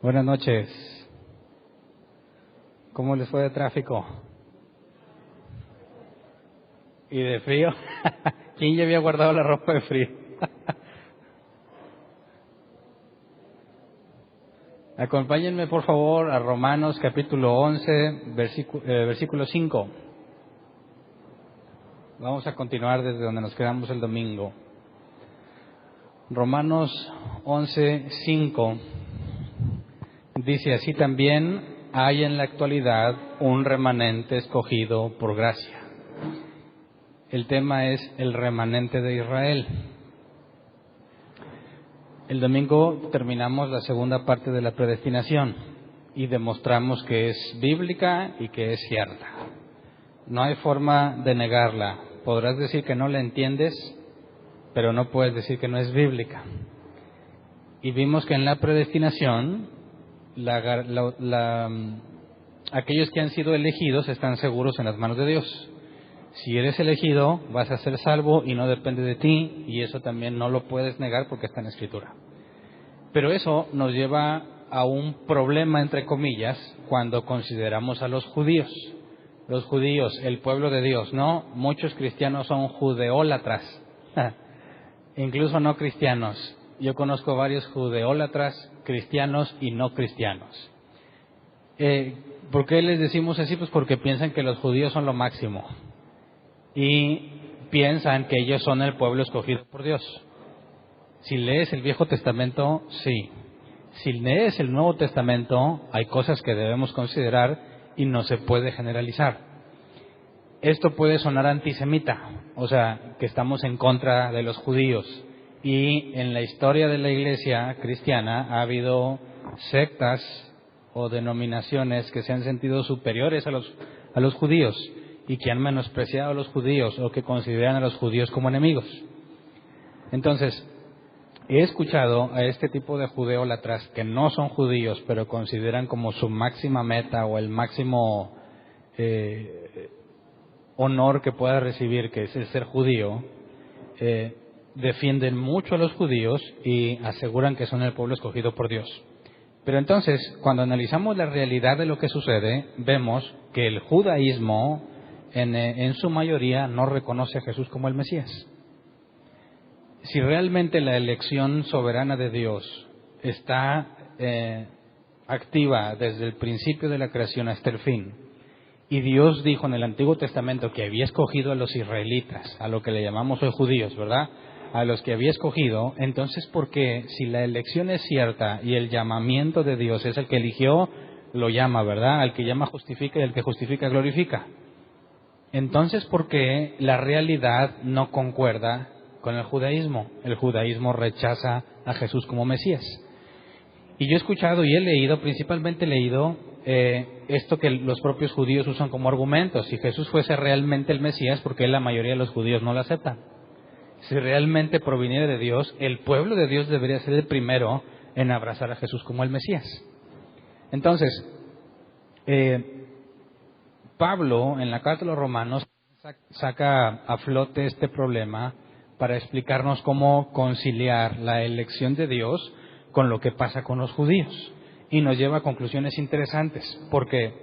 Buenas noches. ¿Cómo les fue de tráfico? ¿Y de frío? ¿Quién ya había guardado la ropa de frío? Acompáñenme por favor a Romanos capítulo 11, versículo 5. Vamos a continuar desde donde nos quedamos el domingo. Romanos 11, 5. Dice así: también hay en la actualidad un remanente escogido por gracia. El tema es el remanente de Israel. El domingo terminamos la segunda parte de la predestinación y demostramos que es bíblica y que es cierta. No hay forma de negarla. Podrás decir que no la entiendes, pero no puedes decir que no es bíblica. Y vimos que en la predestinación, aquellos que han sido elegidos están seguros en las manos de Dios. Si eres elegido, vas a ser salvo y no depende de ti, y eso también no lo puedes negar porque está en la Escritura. Pero eso nos lleva a un problema, entre comillas, cuando consideramos a los judíos. Los judíos, el pueblo de Dios, ¿no? Muchos cristianos son judeólatras, incluso no cristianos. Yo conozco varios judeólatras, cristianos y no cristianos. ¿Por qué les decimos así? Pues porque piensan que los judíos son lo máximo. Y piensan que ellos son el pueblo escogido por Dios. Si lees el Viejo Testamento, sí. Si lees el Nuevo Testamento, hay cosas que debemos considerar y no se puede generalizar. Esto puede sonar antisemita, o sea, que estamos en contra de los judíos. Y en la historia de la iglesia cristiana ha habido sectas o denominaciones que se han sentido superiores a los judíos y que han menospreciado a los judíos o que consideran a los judíos como enemigos. Entonces, he escuchado a este tipo de judeólatras que no son judíos, pero consideran como su máxima meta o el máximo honor que pueda recibir, que es el ser judío, defienden mucho a los judíos y aseguran que son el pueblo escogido por Dios. Pero entonces, cuando analizamos la realidad de lo que sucede, vemos que el judaísmo en su mayoría no reconoce a Jesús como el Mesías. Si realmente la elección soberana de Dios está activa desde el principio de la creación hasta el fin, y Dios dijo en el Antiguo Testamento que había escogido a los israelitas, a lo que le llamamos hoy judíos, ¿verdad?, a los que había escogido, entonces ¿por qué, si la elección es cierta y el llamamiento de Dios es el que eligió, lo llama, ¿verdad? Al que llama justifica y el que justifica glorifica. Entonces, ¿por qué la realidad no concuerda con el judaísmo? El judaísmo rechaza a Jesús como Mesías. Y yo he escuchado y he leído, principalmente he leído esto que los propios judíos usan como argumento. Si Jesús fuese realmente el Mesías, ¿por qué la mayoría de los judíos no lo aceptan? Si realmente proviniera de Dios, el pueblo de Dios debería ser el primero en abrazar a Jesús como el Mesías. Entonces, Pablo, en la carta de los Romanos, saca a flote este problema para explicarnos cómo conciliar la elección de Dios con lo que pasa con los judíos. Y nos lleva a conclusiones interesantes, porque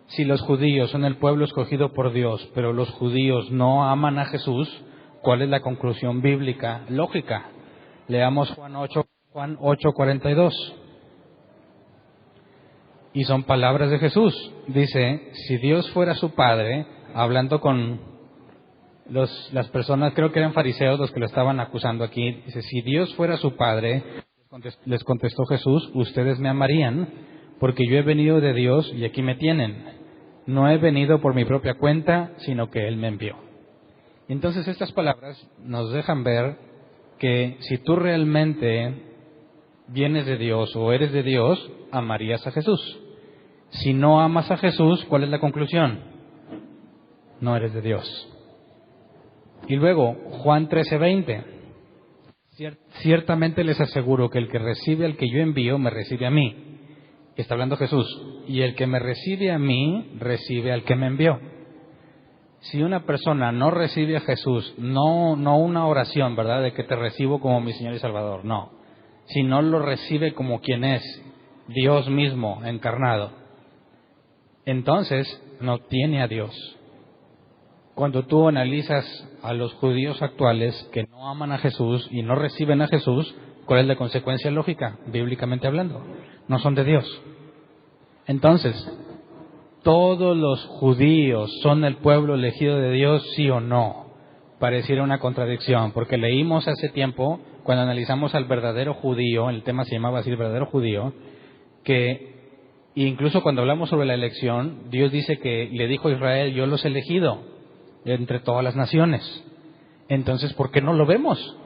si los judíos son el pueblo escogido por Dios, pero los judíos no aman a Jesús, ¿cuál es la conclusión bíblica lógica? Leamos Juan 8:42. Y son palabras de Jesús. Dice, si Dios fuera su Padre, hablando con las personas, creo que eran fariseos los que lo estaban acusando aquí. Dice, si Dios fuera su Padre, les contestó Jesús, ustedes me amarían, porque yo he venido de Dios y aquí me tienen. No he venido por mi propia cuenta, sino que Él me envió. Entonces estas palabras nos dejan ver que si tú realmente vienes de Dios o eres de Dios, amarías a Jesús. Si no amas a Jesús, ¿cuál es la conclusión? No eres de Dios. Y luego, Juan 13:20. Ciertamente les aseguro que el que recibe al que yo envío, me recibe a mí. Está hablando Jesús. Y el que me recibe a mí, recibe al que me envió. Si una persona no recibe a Jesús, no una oración, ¿verdad?, de que te recibo como mi Señor y Salvador, no. Si no lo recibe como quien es Dios mismo encarnado, entonces no tiene a Dios. Cuando tú analizas a los judíos actuales que no aman a Jesús y no reciben a Jesús, ¿cuál es la consecuencia lógica, bíblicamente hablando? No son de Dios. Entonces, ¿todos los judíos son el pueblo elegido de Dios, sí o no? Pareciera una contradicción, porque leímos hace tiempo, cuando analizamos al verdadero judío, el tema se llamaba así, el verdadero judío, que incluso cuando hablamos sobre la elección, Dios dice que le dijo a Israel, yo los he elegido entre todas las naciones. Entonces, ¿por qué no lo vemos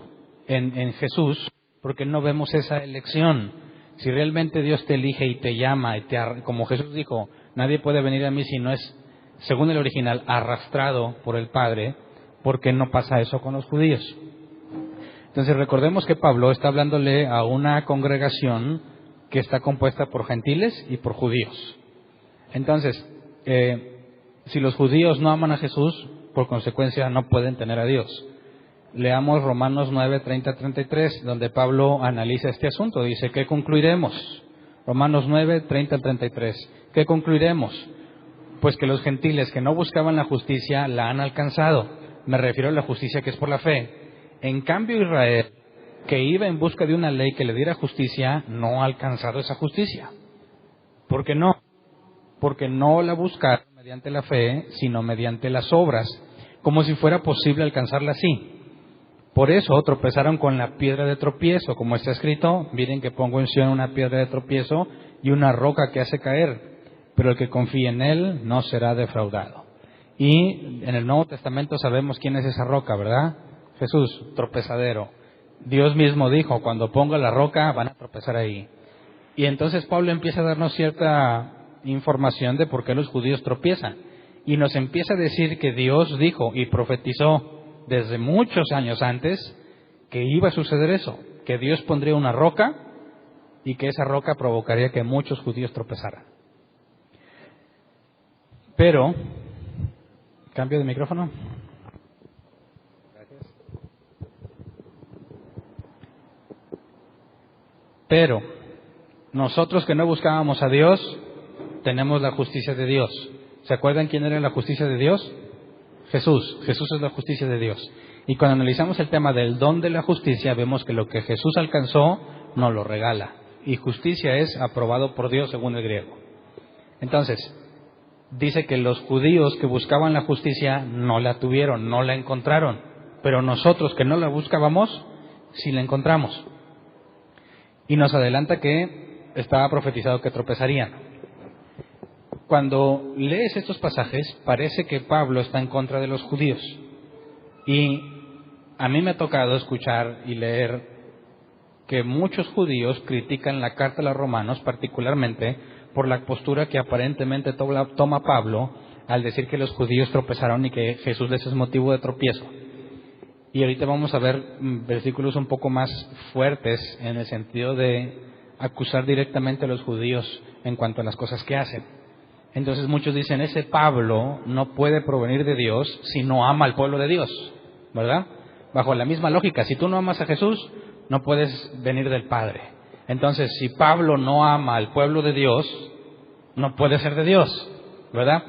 en Jesús? ¿Por qué no vemos esa elección? Si realmente Dios te elige y te llama, como Jesús dijo, nadie puede venir a mí si no es, según el original, arrastrado por el Padre, ¿por qué no pasa eso con los judíos? Entonces, recordemos que Pablo está hablándole a una congregación que está compuesta por gentiles y por judíos. Entonces, si los judíos no aman a Jesús, por consecuencia no pueden tener a Dios. Leamos Romanos 9, 30-33, donde Pablo analiza este asunto. Dice, ¿qué concluiremos? Romanos 9, 30-33. ¿Qué concluiremos? Pues que los gentiles que no buscaban la justicia la han alcanzado. Me refiero a la justicia que es por la fe. En cambio, Israel, que iba en busca de una ley que le diera justicia, no ha alcanzado esa justicia. ¿Por qué no? Porque no la buscaron mediante la fe, sino mediante las obras, como si fuera posible alcanzarla así. Por eso tropezaron con la piedra de tropiezo, como está escrito, miren que pongo en Sion una piedra de tropiezo y una roca que hace caer, pero el que confíe en él no será defraudado. Y en el Nuevo Testamento sabemos quién es esa roca, ¿verdad? Jesús, tropezadero. Dios mismo dijo, cuando ponga la roca van a tropezar ahí. Y entonces Pablo empieza a darnos cierta información de por qué los judíos tropiezan. Y nos empieza a decir que Dios dijo y profetizó desde muchos años antes que iba a suceder eso, que Dios pondría una roca y que esa roca provocaría que muchos judíos tropezaran. Pero, cambio de micrófono. Gracias. Pero, nosotros que no buscábamos a Dios, tenemos la justicia de Dios. ¿Se acuerdan quién era la justicia de Dios? Jesús. Jesús es la justicia de Dios. Y cuando analizamos el tema del don de la justicia, vemos que lo que Jesús alcanzó, nos lo regala. Y justicia es aprobado por Dios según el griego. Entonces, dice que los judíos que buscaban la justicia no la tuvieron, no la encontraron. Pero nosotros que no la buscábamos, sí la encontramos. Y nos adelanta que estaba profetizado que tropezarían. Cuando lees estos pasajes, parece que Pablo está en contra de los judíos. Y a mí me ha tocado escuchar y leer que muchos judíos critican la carta a los romanos, particularmente por la postura que aparentemente toma Pablo al decir que los judíos tropezaron y que Jesús les es motivo de tropiezo. Y ahorita vamos a ver versículos un poco más fuertes en el sentido de acusar directamente a los judíos en cuanto a las cosas que hacen. Entonces muchos dicen, ese Pablo no puede provenir de Dios si no ama al pueblo de Dios, ¿verdad? Bajo la misma lógica, si tú no amas a Jesús, no puedes venir del Padre. Entonces, si Pablo no ama al pueblo de Dios, no puede ser de Dios, ¿verdad?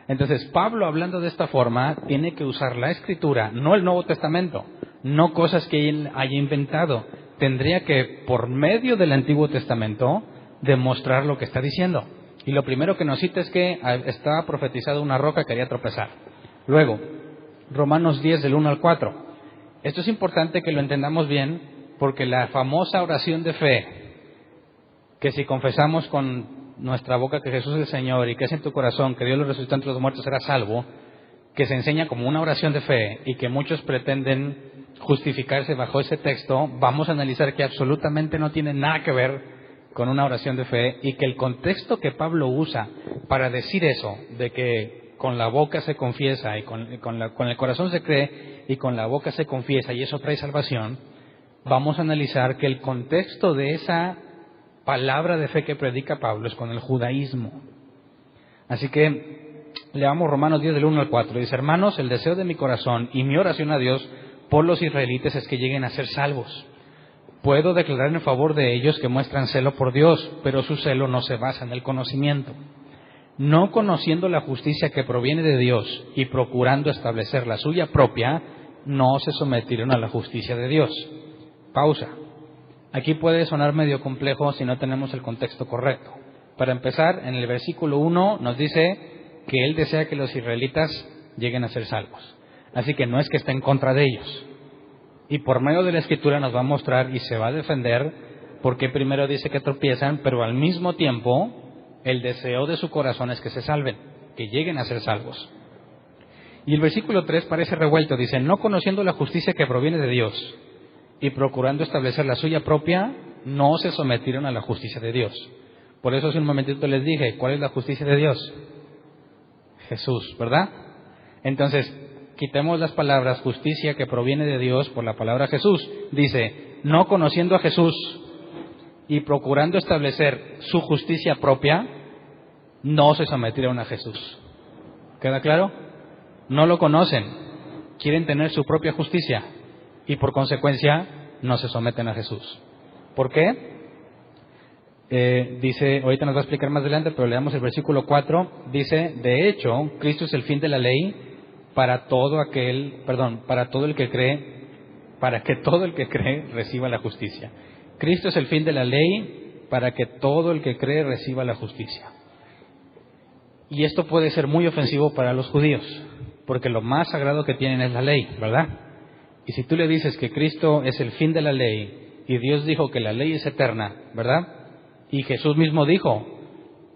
Entonces, Pablo, hablando de esta forma, tiene que usar la Escritura, no el Nuevo Testamento, no cosas que él haya inventado. Tendría que, por medio del Antiguo Testamento, demostrar lo que está diciendo. Y lo primero que nos cita es que estaba profetizada una roca que haría tropezar. Luego, Romanos 10, del 1 al 4. Esto es importante que lo entendamos bien, porque la famosa oración de fe, que si confesamos con nuestra boca que Jesús es el Señor y que es en tu corazón que Dios lo resucitó entre los muertos, serás salvo, que se enseña como una oración de fe y que muchos pretenden justificarse bajo ese texto, vamos a analizar que absolutamente no tiene nada que ver con una oración de fe, y que el contexto que Pablo usa para decir eso, de que con la boca se confiesa y con el corazón se cree y con la boca se confiesa y eso trae salvación, vamos a analizar que el contexto de esa palabra de fe que predica Pablo es con el judaísmo. Así que leamos Romanos 10 del 1 al 4. Dice, hermanos, el deseo de mi corazón y mi oración a Dios por los israelitas es que lleguen a ser salvos. Puedo declarar en favor de ellos que muestran celo por Dios, pero su celo no se basa en el conocimiento. No conociendo la justicia que proviene de Dios y procurando establecer la suya propia, no se sometieron a la justicia de Dios. Pausa. Aquí puede sonar medio complejo si no tenemos el contexto correcto. Para empezar, en el versículo 1 nos dice que Él desea que los israelitas lleguen a ser salvos. Así que no es que esté en contra de ellos. Y por medio de la Escritura nos va a mostrar y se va a defender porque primero dice que tropiezan, pero al mismo tiempo el deseo de su corazón es que se salven, que lleguen a ser salvos. Y el versículo 3 parece revuelto, dice, no conociendo la justicia que proviene de Dios y procurando establecer la suya propia, no se sometieron a la justicia de Dios. Por eso hace un momentito les dije, ¿cuál es la justicia de Dios? Jesús, ¿verdad? Entonces, quitemos las palabras justicia que proviene de Dios por la palabra Jesús. Dice, no conociendo a Jesús y procurando establecer su justicia propia, no se sometieron a Jesús. ¿Queda claro? No lo conocen, quieren tener su propia justicia y por consecuencia no se someten a Jesús. ¿Por qué? Dice, ahorita nos va a explicar más adelante, pero leamos el versículo 4, dice, de hecho, Cristo es el fin de la ley para todo el que cree, para que todo el que cree reciba la justicia. Cristo es el fin de la ley para que todo el que cree reciba la justicia. Y esto puede ser muy ofensivo para los judíos, porque lo más sagrado que tienen es la ley, ¿verdad? Y si tú le dices que Cristo es el fin de la ley, y Dios dijo que la ley es eterna, ¿verdad? Y Jesús mismo dijo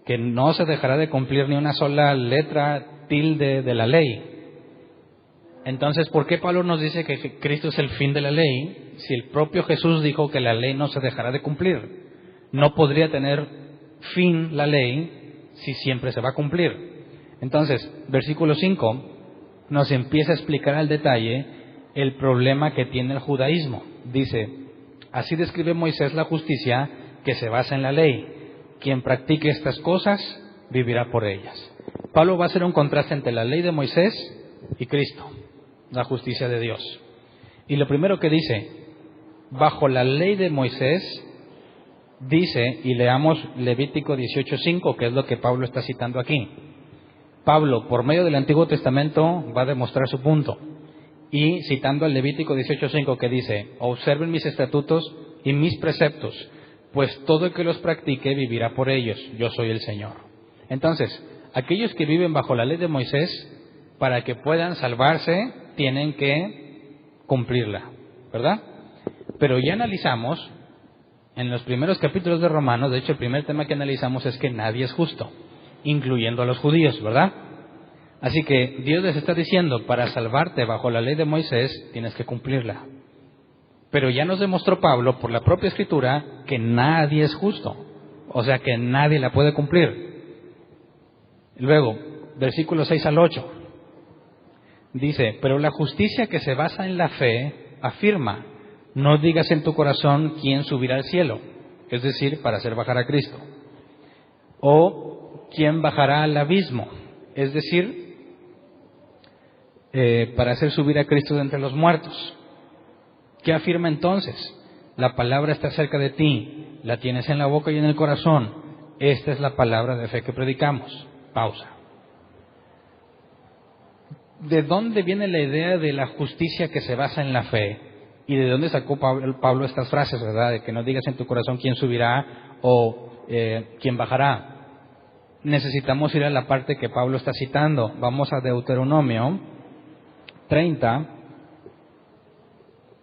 que no se dejará de cumplir ni una sola letra, tilde de la ley. Entonces, ¿por qué Pablo nos dice que Cristo es el fin de la ley si el propio Jesús dijo que la ley no se dejará de cumplir? No podría tener fin la ley si siempre se va a cumplir. Entonces, versículo 5 nos empieza a explicar al detalle el problema que tiene el judaísmo. Dice, así describe Moisés la justicia que se basa en la ley. Quien practique estas cosas vivirá por ellas. Pablo va a hacer un contraste entre la ley de Moisés y Cristo, la justicia de Dios. Y lo primero que dice, bajo la ley de Moisés, dice, y leamos Levítico 18:5, que es lo que Pablo está citando aquí. Pablo, por medio del Antiguo Testamento, va a demostrar su punto. Y citando al Levítico 18:5 que dice, observen mis estatutos y mis preceptos, pues todo el que los practique vivirá por ellos, yo soy el Señor. Entonces, aquellos que viven bajo la ley de Moisés, para que puedan salvarse, tienen que cumplirla, ¿verdad? Pero ya analizamos, en los primeros capítulos de Romanos, de hecho el primer tema que analizamos es que nadie es justo, incluyendo a los judíos, ¿verdad? Así que Dios les está diciendo, para salvarte bajo la ley de Moisés, tienes que cumplirla. Pero ya nos demostró Pablo, por la propia Escritura, que nadie es justo. O sea, que nadie la puede cumplir. Luego, versículos 6 al 8. Dice, pero la justicia que se basa en la fe afirma, no digas en tu corazón quién subirá al cielo, es decir, para hacer bajar a Cristo. O quién bajará al abismo, es decir, para hacer subir a Cristo de entre los muertos. ¿Qué afirma entonces? La palabra está cerca de ti, la tienes en la boca y en el corazón. Esta es la palabra de fe que predicamos. Pausa. ¿De dónde viene la idea de la justicia que se basa en la fe? ¿Y de dónde sacó Pablo estas frases, verdad? De que no digas en tu corazón quién subirá o quién bajará. Necesitamos ir a la parte que Pablo está citando. Vamos a Deuteronomio 30.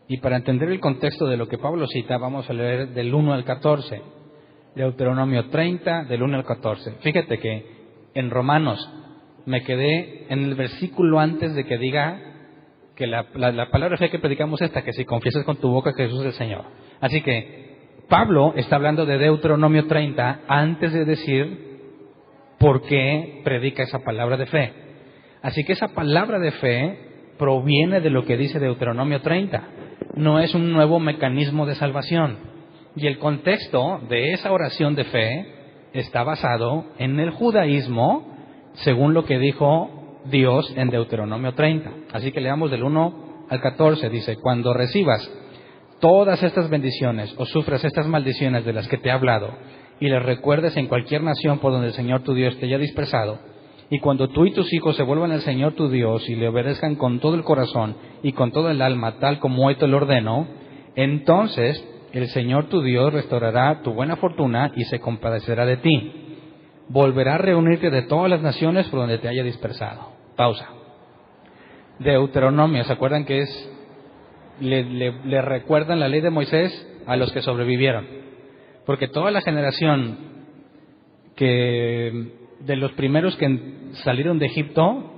Y para entender el contexto de lo que Pablo cita, vamos a leer del 1 al 14. Deuteronomio 30, del 1 al 14. Fíjate que en Romanos me quedé en el versículo antes de que diga que la palabra fe que predicamos es esta, que si confiesas con tu boca que Jesús es el Señor. Así que Pablo está hablando de Deuteronomio 30 antes de decir por qué predica esa palabra de fe. Así que esa palabra de fe proviene de lo que dice Deuteronomio 30. No es un nuevo mecanismo de salvación. Y el contexto de esa oración de fe está basado en el judaísmo, según lo que dijo Dios en Deuteronomio 30. Así que leamos del 1 al 14. Dice, cuando recibas todas estas bendiciones o sufras estas maldiciones de las que te he hablado y las recuerdes en cualquier nación por donde el Señor tu Dios te haya dispersado, y cuando tú y tus hijos se vuelvan al Señor tu Dios y le obedezcan con todo el corazón y con todo el alma, tal como hoy te lo ordeno, entonces el Señor tu Dios restaurará tu buena fortuna y se compadecerá de ti. Volverá a reunirte de todas las naciones por donde te haya dispersado. Pausa. Deuteronomio, ¿se acuerdan que es? Le recuerdan la ley de Moisés a los que sobrevivieron. Porque toda la generación de los primeros que salieron de Egipto,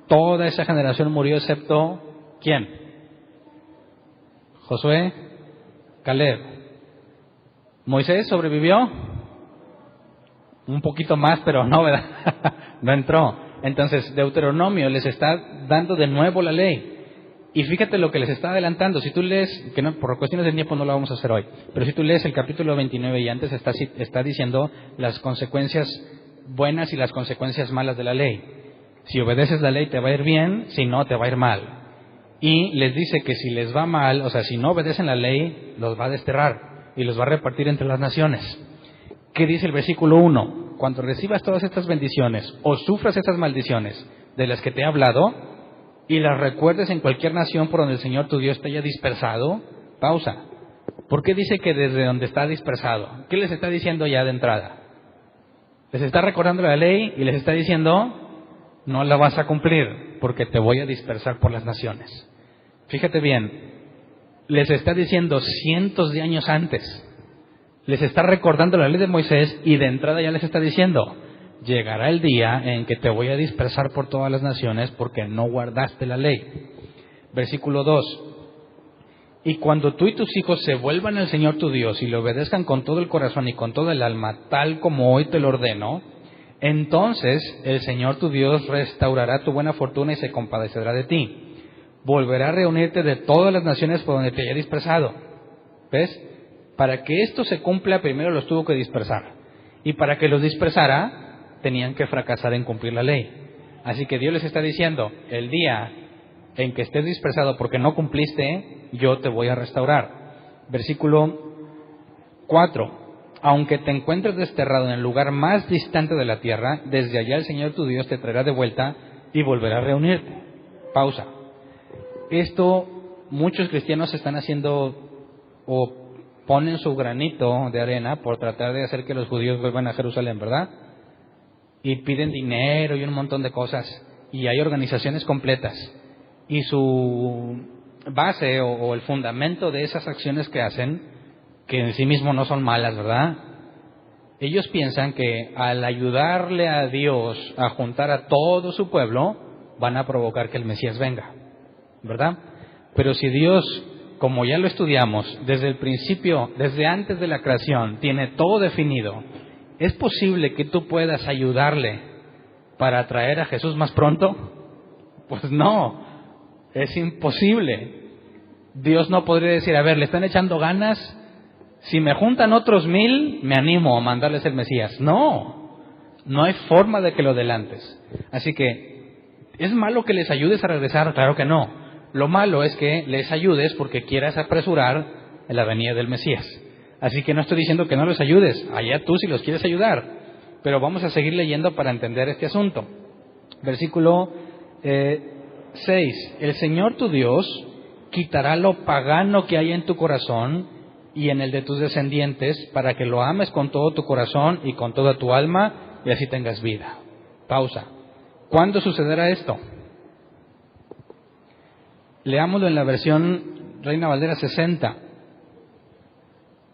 toda esa generación murió excepto ¿quién? Josué, Caleb. Moisés sobrevivió un poquito más, pero no, ¿verdad? No entró. Entonces Deuteronomio les está dando de nuevo la ley. Y fíjate lo que les está adelantando. Si tú lees, que no, por cuestiones de tiempo no lo vamos a hacer hoy, pero si tú lees el capítulo 29 y antes está diciendo las consecuencias buenas y las consecuencias malas de la ley. Si obedeces la ley te va a ir bien, si no te va a ir mal. Y les dice que si les va mal, o sea, si no obedecen la ley, los va a desterrar y los va a repartir entre las naciones. ¿Qué dice el versículo 1? Cuando recibas todas estas bendiciones o sufras estas maldiciones de las que te he hablado y las recuerdes en cualquier nación por donde el Señor tu Dios te haya dispersado, pausa. ¿Por qué dice que desde donde está dispersado? ¿Qué les está diciendo ya de entrada? Les está recordando la ley y les está diciendo, no la vas a cumplir porque te voy a dispersar por las naciones. Fíjate bien, les está diciendo cientos de años antes. Les está recordando la ley de Moisés y de entrada ya les está diciendo, llegará el día en que te voy a dispersar por todas las naciones porque no guardaste la ley. Versículo 2. Y cuando tú y tus hijos se vuelvan al Señor tu Dios y le obedezcan con todo el corazón y con todo el alma, tal como hoy te lo ordeno, entonces el Señor tu Dios restaurará tu buena fortuna y se compadecerá de ti. Volverá a reunirte de todas las naciones por donde te haya dispersado. ¿Ves? Para que esto se cumpla, primero los tuvo que dispersar. Y para que los dispersara, tenían que fracasar en cumplir la ley. Así que Dios les está diciendo, el día en que estés dispersado porque no cumpliste, yo te voy a restaurar. Versículo 4. Aunque te encuentres desterrado en el lugar más distante de la tierra, desde allá el Señor tu Dios te traerá de vuelta y volverá a reunirte. Pausa. Esto muchos cristianos están haciendo o ponen su granito de arena por tratar de hacer que los judíos vuelvan a Jerusalén, ¿verdad? Y piden dinero y un montón de cosas. Y hay organizaciones completas. Y su base o el fundamento de esas acciones que hacen, que en sí mismo no son malas, ¿verdad? Ellos piensan que al ayudarle a Dios a juntar a todo su pueblo, van a provocar que el Mesías venga, ¿verdad? Pero si Dios, como ya lo estudiamos, desde el principio, desde antes de la creación, tiene todo definido, ¿es posible que tú puedas ayudarle para traer a Jesús más pronto? Pues no, es imposible. Dios no podría decir, a ver, le están echando ganas, si me juntan otros 1000, me animo a mandarles el Mesías. No, no hay forma de que lo adelantes. Así que, ¿es malo que les ayudes a regresar? Claro que no. Lo malo es que les ayudes porque quieras apresurar la venida del Mesías. Así que no estoy diciendo que no los ayudes, allá tú si los quieres ayudar. Pero vamos a seguir leyendo para entender este asunto. Versículo 6. El Señor tu Dios quitará lo pagano que hay en tu corazón y en el de tus descendientes, para que lo ames con todo tu corazón y con toda tu alma, y así tengas vida. Pausa. ¿Cuándo sucederá esto? Leámoslo en la versión Reina Valera 60.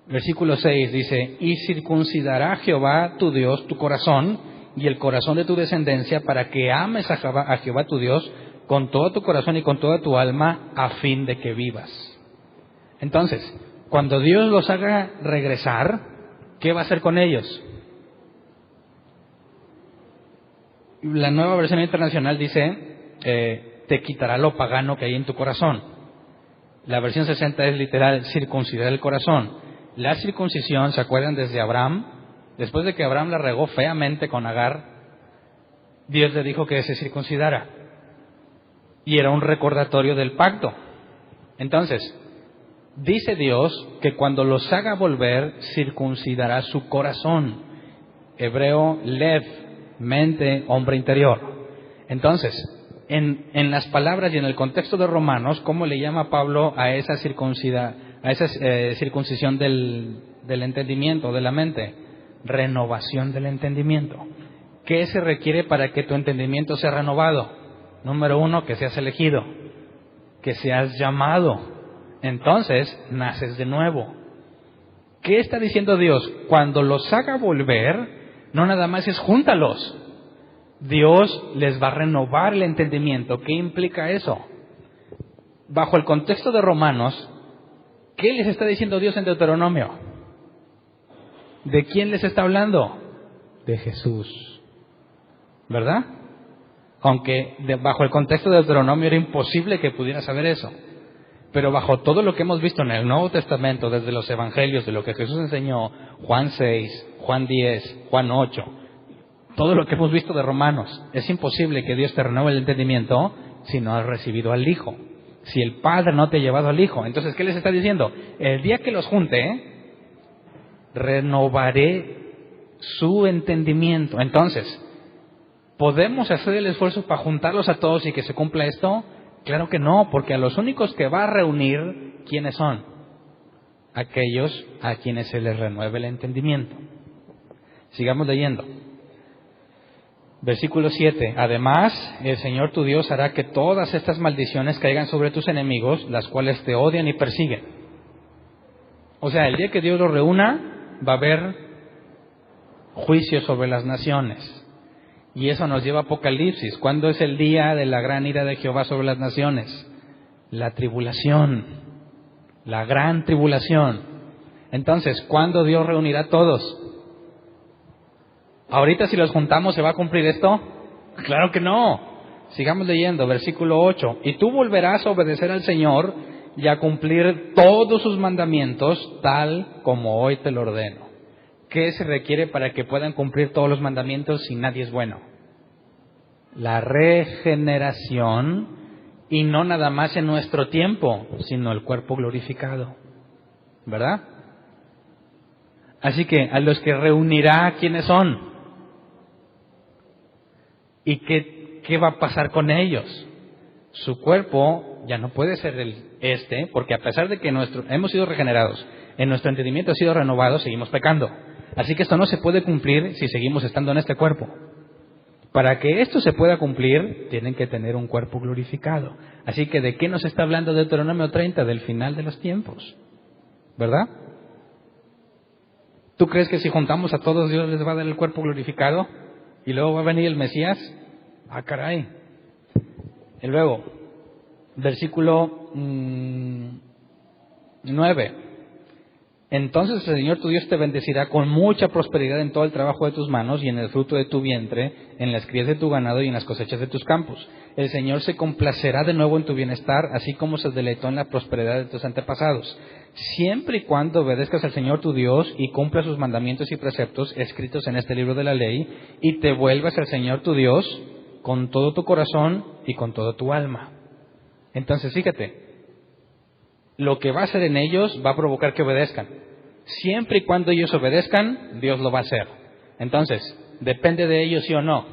Versículo 6 dice, y circuncidará Jehová tu Dios tu corazón y el corazón de tu descendencia, para que ames a Jehová tu Dios con todo tu corazón y con toda tu alma, a fin de que vivas. Entonces, cuando Dios los haga regresar, ¿qué va a hacer con ellos? La Nueva Versión Internacional dice, te quitará lo pagano que hay en tu corazón. La versión 60 es literal, circuncidar el corazón. La circuncisión, ¿se acuerdan desde Abraham? Después de que Abraham la regó feamente con Agar, Dios le dijo que se circuncidara. Y era un recordatorio del pacto. Entonces, Dice Dios que cuando los haga volver, circuncidará su corazón. Hebreo, lev, mente, hombre interior. Entonces, en las palabras y en el contexto de Romanos, ¿cómo le llama Pablo a esa circuncisión del entendimiento, de la mente? Renovación del entendimiento. ¿Qué se requiere para que tu entendimiento sea renovado? Número 1, que seas elegido, que seas llamado. Entonces, naces de nuevo. ¿Qué está diciendo Dios? Cuando los haga volver, no nada más es júntalos. Dios les va a renovar el entendimiento. ¿Qué implica eso? Bajo el contexto de Romanos, ¿qué les está diciendo Dios en Deuteronomio? ¿De quién les está hablando? De Jesús. ¿Verdad? Aunque bajo el contexto de Deuteronomio era imposible que pudiera saber eso. Pero bajo todo lo que hemos visto en el Nuevo Testamento, desde los Evangelios, de lo que Jesús enseñó, Juan 6, Juan 10, Juan 8, todo lo que hemos visto de Romanos, es imposible que Dios te renueve el entendimiento si no has recibido al Hijo. Si el Padre no te ha llevado al Hijo. Entonces, ¿qué les está diciendo? El día que los junte, renovaré su entendimiento. Entonces, ¿podemos hacer el esfuerzo para juntarlos a todos y que se cumpla esto? Claro que no, porque a los únicos que va a reunir, ¿quiénes son? Aquellos a quienes se les renueve el entendimiento. Sigamos leyendo. Versículo 7. Además, el Señor tu Dios hará que todas estas maldiciones caigan sobre tus enemigos, las cuales te odian y persiguen. O sea, el día que Dios los reúna, va a haber juicio sobre las naciones. Y eso nos lleva a Apocalipsis. ¿Cuándo es el día de la gran ira de Jehová sobre las naciones? La tribulación. La gran tribulación. Entonces, ¿cuándo Dios reunirá a todos? ¿Ahorita si los juntamos se va a cumplir esto? Claro que no. Sigamos leyendo, versículo 8. Y tú volverás a obedecer al Señor y a cumplir todos sus mandamientos tal como hoy te lo ordeno. ¿Qué se requiere para que puedan cumplir todos los mandamientos si nadie es bueno? La regeneración, y no nada más en nuestro tiempo, sino el cuerpo glorificado. ¿Verdad? Así que a los que reunirá, ¿quiénes son? ¿Y qué va a pasar con ellos? Su cuerpo ya no puede ser porque a pesar de que hemos sido regenerados, en nuestro entendimiento ha sido renovado, seguimos pecando. Así que esto no se puede cumplir si seguimos estando en este cuerpo. Para que esto se pueda cumplir, tienen que tener un cuerpo glorificado. Así que, ¿de qué nos está hablando Deuteronomio 30? Del final de los tiempos. ¿Verdad? ¿Tú crees que si juntamos a todos Dios les va a dar el cuerpo glorificado? ¿Y luego va a venir el Mesías? ¡Ah, caray! Y luego, versículo 9. Entonces el Señor tu Dios te bendecirá con mucha prosperidad en todo el trabajo de tus manos y en el fruto de tu vientre, en las crías de tu ganado y en las cosechas de tus campos. El Señor se complacerá de nuevo en tu bienestar, así como se deleitó en la prosperidad de tus antepasados, siempre y cuando obedezcas al Señor tu Dios y cumplas sus mandamientos y preceptos escritos en este libro de la ley, y te vuelvas al Señor tu Dios con todo tu corazón y con toda tu alma. Entonces, fíjate, lo que va a hacer en ellos va a provocar que obedezcan. Siempre y cuando ellos obedezcan, Dios lo va a hacer. Entonces, ¿depende de ellos sí o no?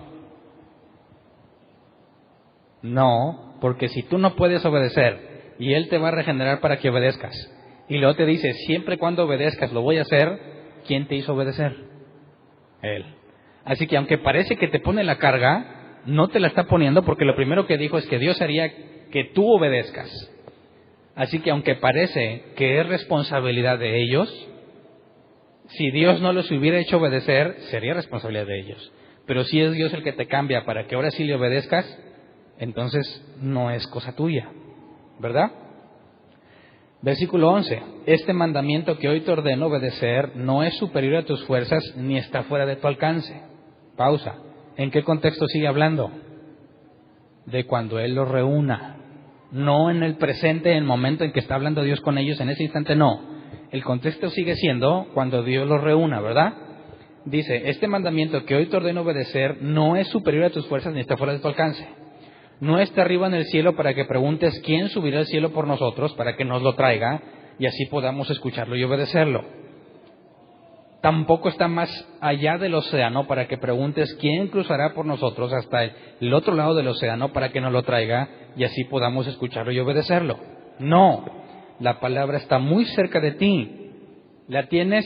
No, porque si tú no puedes obedecer y Él te va a regenerar para que obedezcas, y luego te dice, siempre y cuando obedezcas lo voy a hacer, ¿quién te hizo obedecer? Él. Así que aunque parece que te pone la carga, no te la está poniendo porque lo primero que dijo es que Dios haría que tú obedezcas. Así que aunque parece que es responsabilidad de ellos, si Dios no los hubiera hecho obedecer, sería responsabilidad de ellos. Pero si es Dios el que te cambia para que ahora sí le obedezcas, entonces no es cosa tuya, ¿verdad? Versículo 11. Este mandamiento que hoy te ordeno obedecer no es superior a tus fuerzas ni está fuera de tu alcance. Pausa. ¿En qué contexto sigue hablando? De cuando Él los reúna. No en el presente, en el momento en que está hablando Dios con ellos, en ese instante no. El contexto sigue siendo cuando Dios los reúna, ¿verdad? Dice, este mandamiento que hoy te ordeno obedecer no es superior a tus fuerzas ni está fuera de tu alcance. No está arriba en el cielo para que preguntes quién subirá al cielo por nosotros, para que nos lo traiga, y así podamos escucharlo y obedecerlo. Tampoco está más allá del océano para que preguntes quién cruzará por nosotros hasta el otro lado del océano para que nos lo traiga y así podamos escucharlo y obedecerlo. No, la palabra está muy cerca de ti. La tienes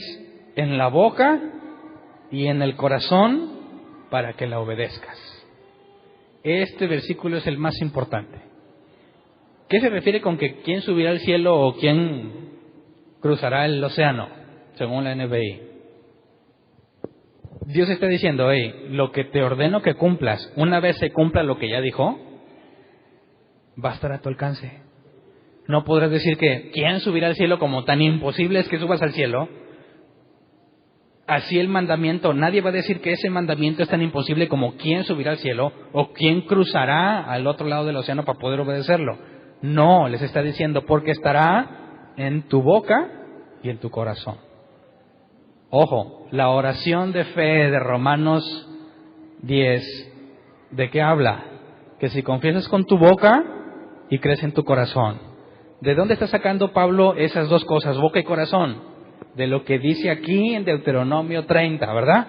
en la boca y en el corazón para que la obedezcas. Este versículo es el más importante. ¿Qué se refiere con que quién subirá al cielo o quién cruzará el océano, según la NBI? Dios está diciendo, lo que te ordeno que cumplas, una vez se cumpla lo que ya dijo, va a estar a tu alcance. No podrás decir que ¿quién subirá al cielo? Como tan imposible es que subas al cielo. Así el mandamiento, nadie va a decir que ese mandamiento es tan imposible como quién subirá al cielo o quién cruzará al otro lado del océano para poder obedecerlo. No, les está diciendo porque estará en tu boca y en tu corazón. Ojo, la oración de fe de Romanos 10, ¿de qué habla? Que si confiesas con tu boca y crees en tu corazón. ¿De dónde está sacando Pablo esas dos cosas, boca y corazón? De lo que dice aquí en Deuteronomio 30, ¿verdad?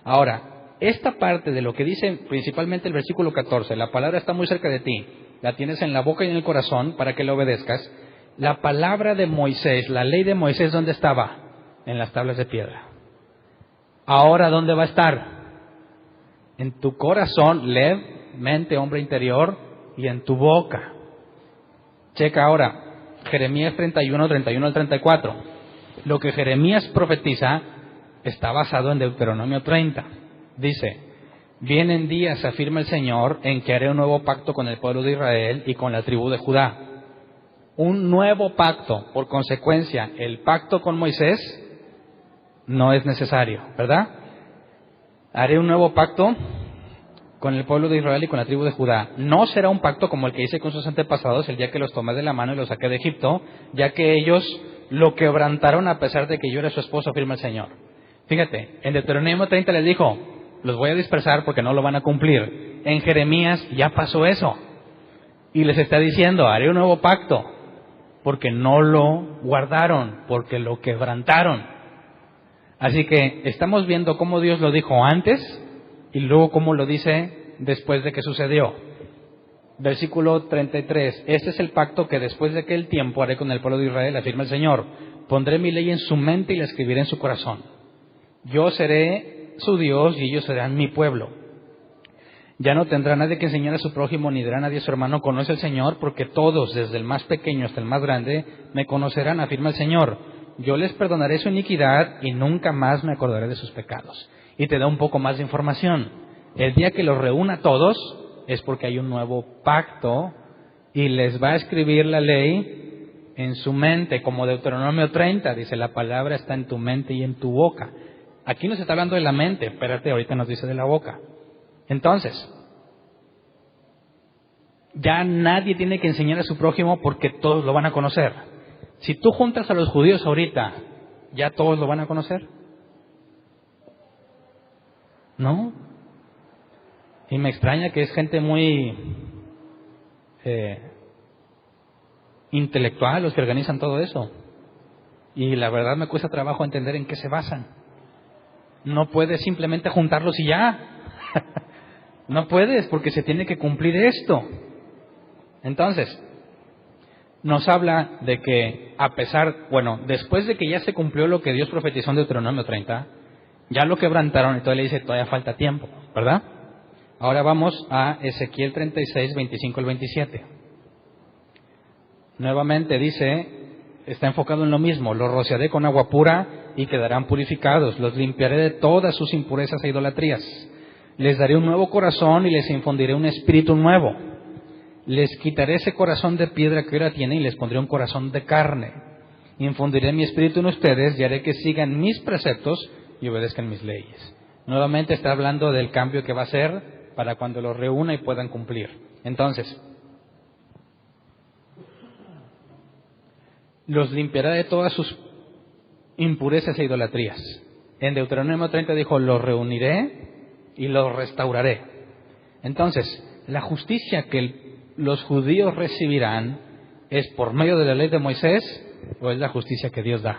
Ahora, esta parte de lo que dice principalmente el versículo 14, la palabra está muy cerca de ti, la tienes en la boca y en el corazón para que la obedezcas. La palabra de Moisés, la ley de Moisés, ¿dónde estaba? En las tablas de piedra. Ahora, ¿dónde va a estar? En tu corazón, lev, mente, hombre interior, y en tu boca. Checa ahora, Jeremías 31, 31 al 34. Lo que Jeremías profetiza está basado en Deuteronomio 30. Dice, vienen días, afirma el Señor, en que haré un nuevo pacto con el pueblo de Israel y con la tribu de Judá. Un nuevo pacto. Por consecuencia, el pacto con Moisés no es necesario, ¿verdad? Haré un nuevo pacto con el pueblo de Israel y con la tribu de Judá. No será un pacto como el que hice con sus antepasados el día que los tomé de la mano y los saqué de Egipto, ya que ellos lo quebrantaron a pesar de que yo era su esposo, afirma el Señor. Fíjate, en Deuteronomio 30 les dijo, los voy a dispersar porque no lo van a cumplir. En Jeremías ya pasó eso. Y les está diciendo, haré un nuevo pacto, porque no lo guardaron, porque lo quebrantaron. Así que estamos viendo cómo Dios lo dijo antes y luego cómo lo dice después de que sucedió. Versículo 33. Este es el pacto que después de aquel tiempo haré con el pueblo de Israel, afirma el Señor. Pondré mi ley en su mente y la escribiré en su corazón. Yo seré su Dios y ellos serán mi pueblo. Ya no tendrá nadie que enseñar a su prójimo ni dirá nadie a su hermano, conoce al Señor, porque todos, desde el más pequeño hasta el más grande, me conocerán, afirma el Señor. Yo les perdonaré su iniquidad y nunca más me acordaré de sus pecados. Y te da un poco más de información. El día que los reúna a todos es porque hay un nuevo pacto y les va a escribir la ley en su mente, como Deuteronomio 30, dice, la palabra está en tu mente y en tu boca. Aquí nos está hablando de la mente, espérate, ahorita nos dice de la boca. Entonces, ya nadie tiene que enseñar a su prójimo porque todos lo van a conocer. Si tú juntas a los judíos ahorita, ¿ya todos lo van a conocer? ¿No? Y me extraña que es gente muy intelectual los que organizan todo eso. Y la verdad me cuesta trabajo entender en qué se basan. No puedes simplemente juntarlos y ya. No puedes, porque se tiene que cumplir esto. Entonces, nos habla de que después de que ya se cumplió lo que Dios profetizó en Deuteronomio 30, ya lo quebrantaron y todavía le dice, todavía falta tiempo, ¿verdad? Ahora vamos a Ezequiel 36, 25 al 27. Nuevamente dice, está enfocado en lo mismo, los rociaré con agua pura y quedarán purificados, los limpiaré de todas sus impurezas e idolatrías. Les daré un nuevo corazón y les infundiré un espíritu nuevo. Les quitaré ese corazón de piedra que ahora tienen y les pondré un corazón de carne. Infundiré mi espíritu en ustedes y haré que sigan mis preceptos y obedezcan mis leyes. Nuevamente está hablando del cambio que va a ser para cuando los reúna y puedan cumplir. Entonces, los limpiará de todas sus impurezas e idolatrías. En Deuteronomio 30 dijo, los reuniré y los restauraré. Entonces, la justicia que los judíos recibirán es por medio de la ley de Moisés o es la justicia que Dios da?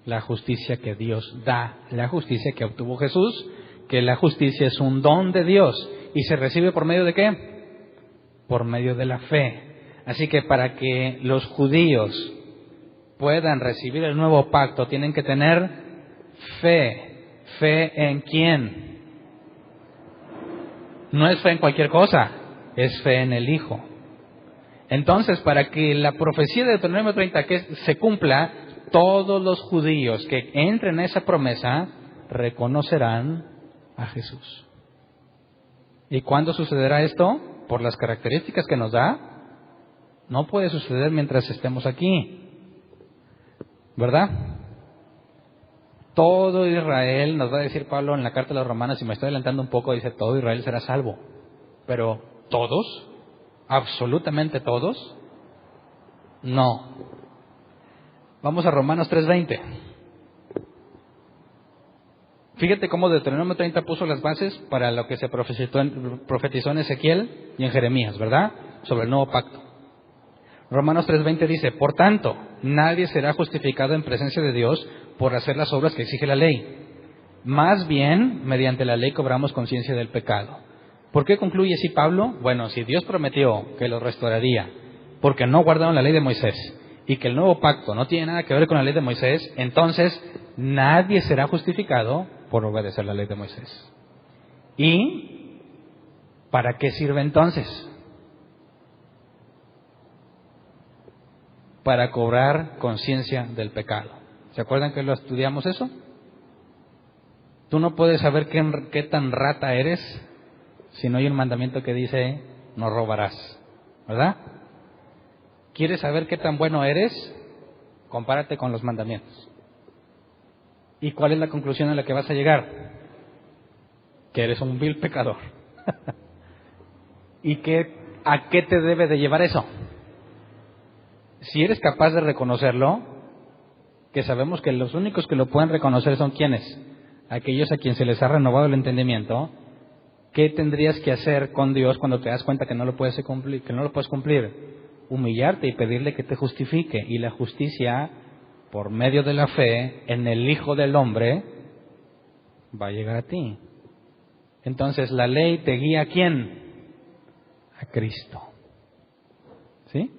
La justicia que Dios da, la justicia que obtuvo Jesús, que la justicia es un don de Dios y se recibe por medio de ¿qué? Por medio de la fe. Así que para que los judíos puedan recibir el nuevo pacto tienen que tener fe. ¿Fe en quién? No es fe en cualquier cosa, es fe en el Hijo. Entonces, para que la profecía de Deuteronomio 30 que se cumpla, todos los judíos que entren en esa promesa reconocerán a Jesús. ¿Y cuándo sucederá esto? Por las características que nos da. No puede suceder mientras estemos aquí, ¿verdad? Todo Israel, nos va a decir Pablo en la carta de los Romanos, y me estoy adelantando un poco, dice, todo Israel será salvo. Pero ¿todos? ¿Absolutamente todos? No. Vamos a Romanos 3:20. Fíjate cómo Deuteronomio 30 puso las bases para lo que se profetizó en Ezequiel y en Jeremías, ¿verdad? Sobre el nuevo pacto. Romanos 3:20 dice, por tanto, nadie será justificado en presencia de Dios por hacer las obras que exige la ley. Más bien, mediante la ley cobramos conciencia del pecado. ¿Por qué concluye así Pablo? Bueno, si Dios prometió que los restauraría porque no guardaron la ley de Moisés y que el nuevo pacto no tiene nada que ver con la ley de Moisés, entonces nadie será justificado por obedecer la ley de Moisés. ¿Y para qué sirve entonces? Para cobrar conciencia del pecado. ¿Se acuerdan que lo estudiamos eso? Tú no puedes saber qué tan rata eres si no hay un mandamiento que dice no robarás, ¿verdad? ¿Quieres saber qué tan bueno eres? Compárate con los mandamientos. ¿Y cuál es la conclusión a la que vas a llegar? Que eres un vil pecador. ¿Y a qué te debe de llevar eso? Si eres capaz de reconocerlo, que sabemos que los únicos que lo pueden reconocer son ¿quiénes? Aquellos a quien se les ha renovado el entendimiento. ¿Qué tendrías que hacer con Dios cuando te das cuenta que no lo puedes cumplir? Humillarte y pedirle que te justifique. Y la justicia, por medio de la fe en el Hijo del Hombre, va a llegar a ti. Entonces, la ley te guía ¿a quién? A Cristo. ¿Sí?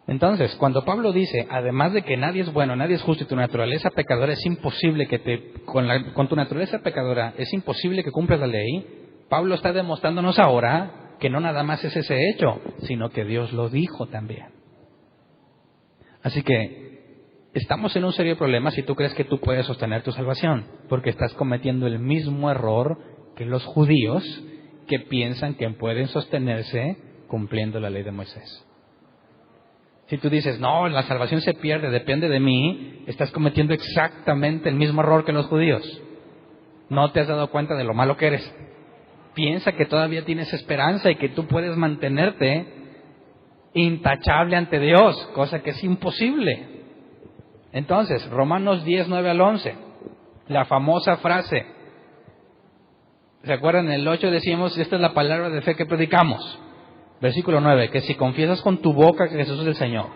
Entonces, cuando Pablo dice, además de que nadie es bueno, nadie es justo y tu naturaleza pecadora es imposible con tu naturaleza pecadora es imposible que cumplas la ley, Pablo está demostrándonos ahora que no nada más es ese hecho, sino que Dios lo dijo también. Así que estamos en un serio problema si tú crees que tú puedes sostener tu salvación, porque estás cometiendo el mismo error que los judíos que piensan que pueden sostenerse cumpliendo la ley de Moisés. Si tú dices, no, la salvación se pierde, depende de mí, estás cometiendo exactamente el mismo error que los judíos. No te has dado cuenta de lo malo que eres. Piensa que todavía tienes esperanza y que tú puedes mantenerte intachable ante Dios, cosa que es imposible. Entonces, Romanos 10, 9 al 11, la famosa frase. ¿Se acuerdan? En el 8 decimos, esta es la palabra de fe que predicamos. Versículo 9, que si confiesas con tu boca que Jesús es el Señor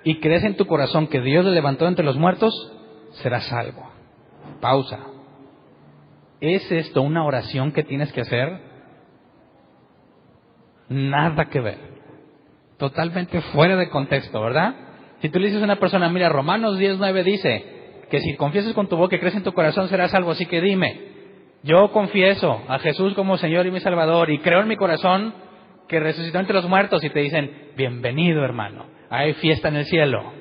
y crees en tu corazón que Dios le levantó entre los muertos, serás salvo. Pausa. ¿Es esto una oración que tienes que hacer? Nada que ver. Totalmente fuera de contexto, ¿verdad? Si tú le dices a una persona, mira, Romanos 10:9 dice que si confiesas con tu boca y crees en tu corazón serás salvo, así que dime, yo confieso a Jesús como Señor y mi Salvador y creo en mi corazón que resucitó entre los muertos, y te dicen, bienvenido hermano, hay fiesta en el cielo.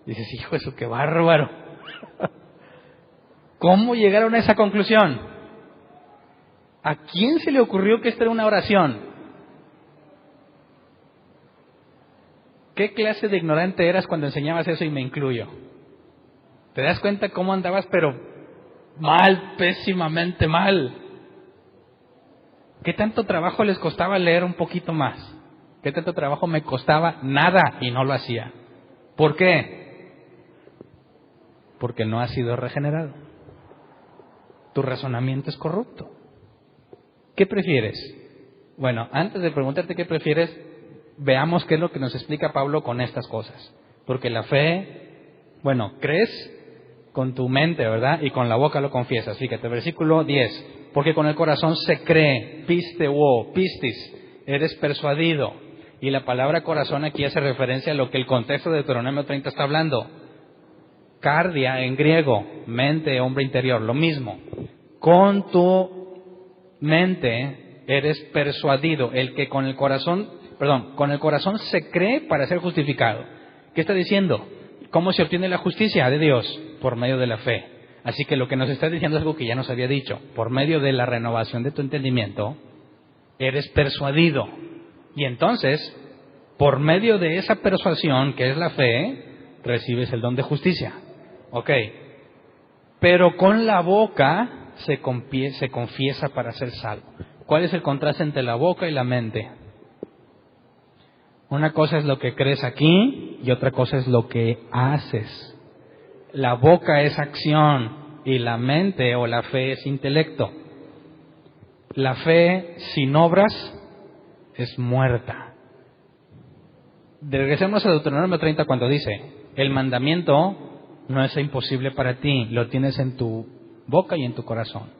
Dices, hijo de eso, qué bárbaro. ¿Cómo llegaron a esa conclusión? ¿A quién se le ocurrió que esta era una oración? ¿Qué clase de ignorante eras cuando enseñabas eso? Y me incluyo. ¿Te das cuenta cómo andabas, pero mal, pésimamente mal? ¿Qué tanto trabajo les costaba leer un poquito más? ¿Qué tanto trabajo me costaba? Nada, y no lo hacía. ¿Por qué? Porque no has sido regenerado. Tu razonamiento es corrupto. ¿Qué prefieres? Bueno, antes de preguntarte qué prefieres, veamos qué es lo que nos explica Pablo con estas cosas. Porque la fe, crees con tu mente, ¿verdad? Y con la boca lo confiesas. Fíjate, versículo 10. Porque con el corazón se cree, pistis, eres persuadido. Y la palabra corazón aquí hace referencia a lo que el contexto de Deuteronomio 30 está hablando. Cardia en griego, mente, hombre interior, lo mismo. Con tu mente eres persuadido. El que con el corazón se cree para ser justificado. ¿Qué está diciendo? ¿Cómo se obtiene la justicia de Dios? Por medio de la fe. Así que lo que nos está diciendo es algo que ya nos había dicho. Por medio de la renovación de tu entendimiento, eres persuadido. Y entonces, por medio de esa persuasión, que es la fe, recibes el don de justicia. Ok. Pero con la boca se confiesa para ser salvo. ¿Cuál es el contraste entre la boca y la mente? Una cosa es lo que crees aquí y otra cosa es lo que haces. La boca es acción y la mente o la fe es intelecto. La fe sin obras es muerta. Regresemos a Deuteronomio 30 cuando dice, el mandamiento no es imposible para ti, lo tienes en tu boca y en tu corazón,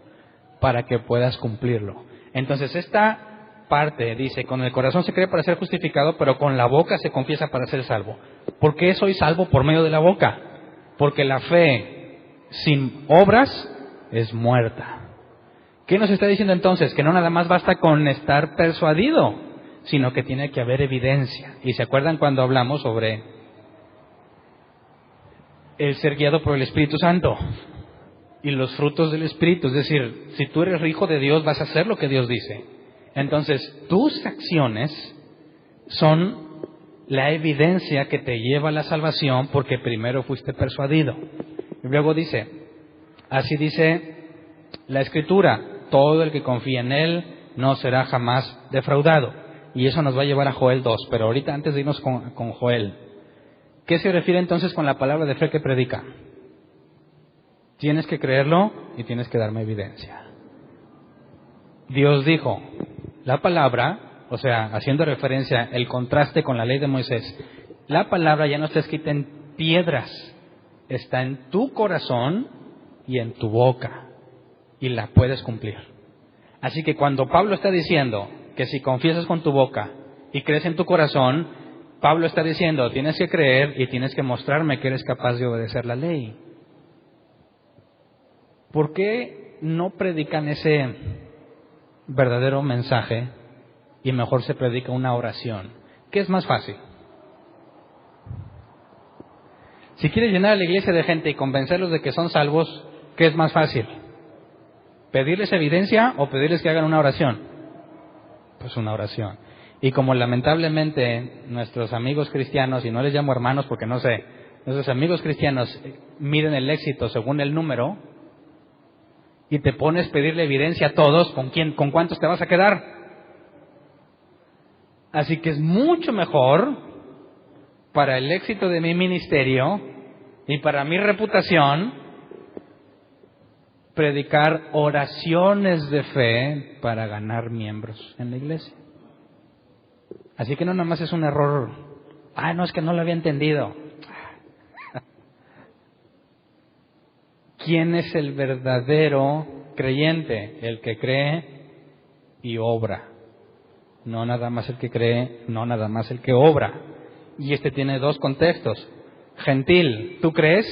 para que puedas cumplirlo. Entonces esta parte dice, con el corazón se cree para ser justificado, pero con la boca se confiesa para ser salvo. ¿Por qué soy salvo por medio de la boca? Porque la fe sin obras es muerta. ¿Qué nos está diciendo entonces? Que no nada más basta con estar persuadido, sino que tiene que haber evidencia. ¿Y se acuerdan cuando hablamos sobre el ser guiado por el Espíritu Santo y los frutos del Espíritu? Es decir, si tú eres hijo de Dios, vas a hacer lo que Dios dice. Entonces, tus acciones son la evidencia que te lleva a la salvación porque primero fuiste persuadido. Y luego dice, así dice la Escritura, todo el que confía en Él no será jamás defraudado. Y eso nos va a llevar a Joel 2, pero ahorita antes de irnos con Joel, ¿qué se refiere entonces con la palabra de fe que predica? Tienes que creerlo y tienes que darme evidencia. Dios dijo, la palabra, o sea, haciendo referencia el contraste con la ley de Moisés, la palabra ya no está escrita en piedras, está en tu corazón y en tu boca, y la puedes cumplir. Así que cuando Pablo está diciendo que si confiesas con tu boca y crees en tu corazón, Pablo está diciendo, tienes que creer y tienes que mostrarme que eres capaz de obedecer la ley. ¿Por qué no predican ese verdadero mensaje y mejor se predica una oración? ¿Qué es más fácil? Si quieres llenar a la iglesia de gente y convencerlos de que son salvos, ¿qué es más fácil? ¿Pedirles evidencia o pedirles que hagan una oración? Pues una oración. Y como lamentablemente nuestros amigos cristianos, y no les llamo hermanos porque no sé, nuestros amigos cristianos miden el éxito según el número, y te pones a pedirle evidencia a todos, ¿con cuántos te vas a quedar? Así que es mucho mejor para el éxito de mi ministerio y para mi reputación predicar oraciones de fe para ganar miembros en la iglesia. Así que no nada más es un error. No, es que no lo había entendido. ¿Quién es el verdadero creyente? El que cree y obra. No nada más el que cree, no nada más el que obra. Y este tiene dos contextos. Gentil, ¿tú crees?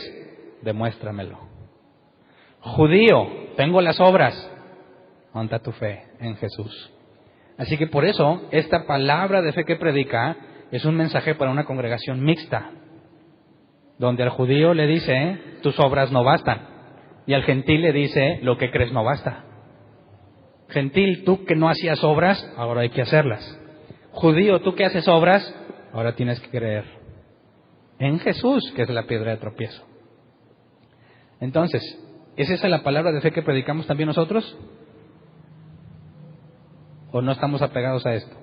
Demuéstramelo. Judío, tengo las obras. ¿Dónde está tu fe? En Jesús. Así que por eso, esta palabra de fe que predica es un mensaje para una congregación mixta, donde al judío le dice, tus obras no bastan, y al gentil le dice, lo que crees no basta. Gentil, tú que no hacías obras, ahora hay que hacerlas. Judío, tú que haces obras, ahora tienes que creer en Jesús, que es la piedra de tropiezo. Entonces, ¿es esa la palabra de fe que predicamos también nosotros? ¿O no estamos apegados a esto?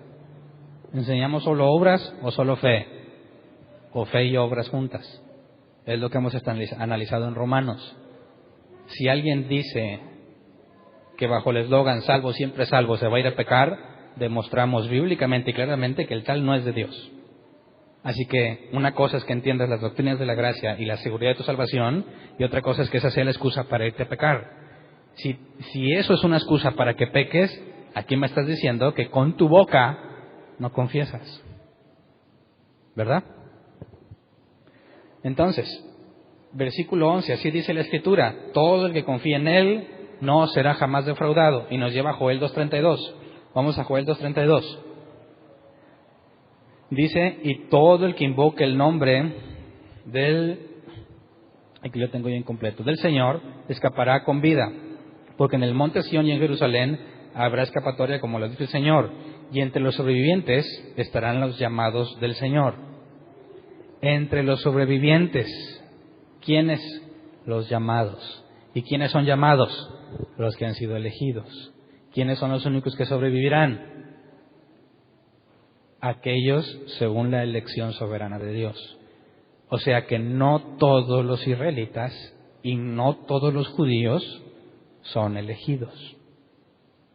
¿Enseñamos solo obras o solo fe? ¿O fe y obras juntas? Es lo que hemos analizado en Romanos. Si alguien dice que bajo el eslogan salvo siempre salvo se va a ir a pecar, demostramos bíblicamente y claramente que el tal no es de Dios. Así que una cosa es que entiendas las doctrinas de la gracia y la seguridad de tu salvación, y otra cosa es que esa sea la excusa para irte a pecar. Si eso es una excusa para que peques, aquí me estás diciendo que con tu boca no confiesas. ¿Verdad? Entonces, versículo 11, así dice la Escritura: todo el que confía en Él no será jamás defraudado. Y nos lleva a Joel 2.32. Vamos a Joel 2.32. Dice: y todo el que invoque el nombre aquí lo tengo ya incompleto, del Señor, escapará con vida. Porque en el monte Sión y en Jerusalén habrá escapatoria, como lo dice el Señor. Y entre los sobrevivientes estarán los llamados del Señor. Entre los sobrevivientes, ¿quiénes? Los llamados. ¿Y quiénes son llamados? Los que han sido elegidos. ¿Quiénes son los únicos que sobrevivirán? Aquellos según la elección soberana de Dios. O sea que no todos los israelitas y no todos los judíos son elegidos.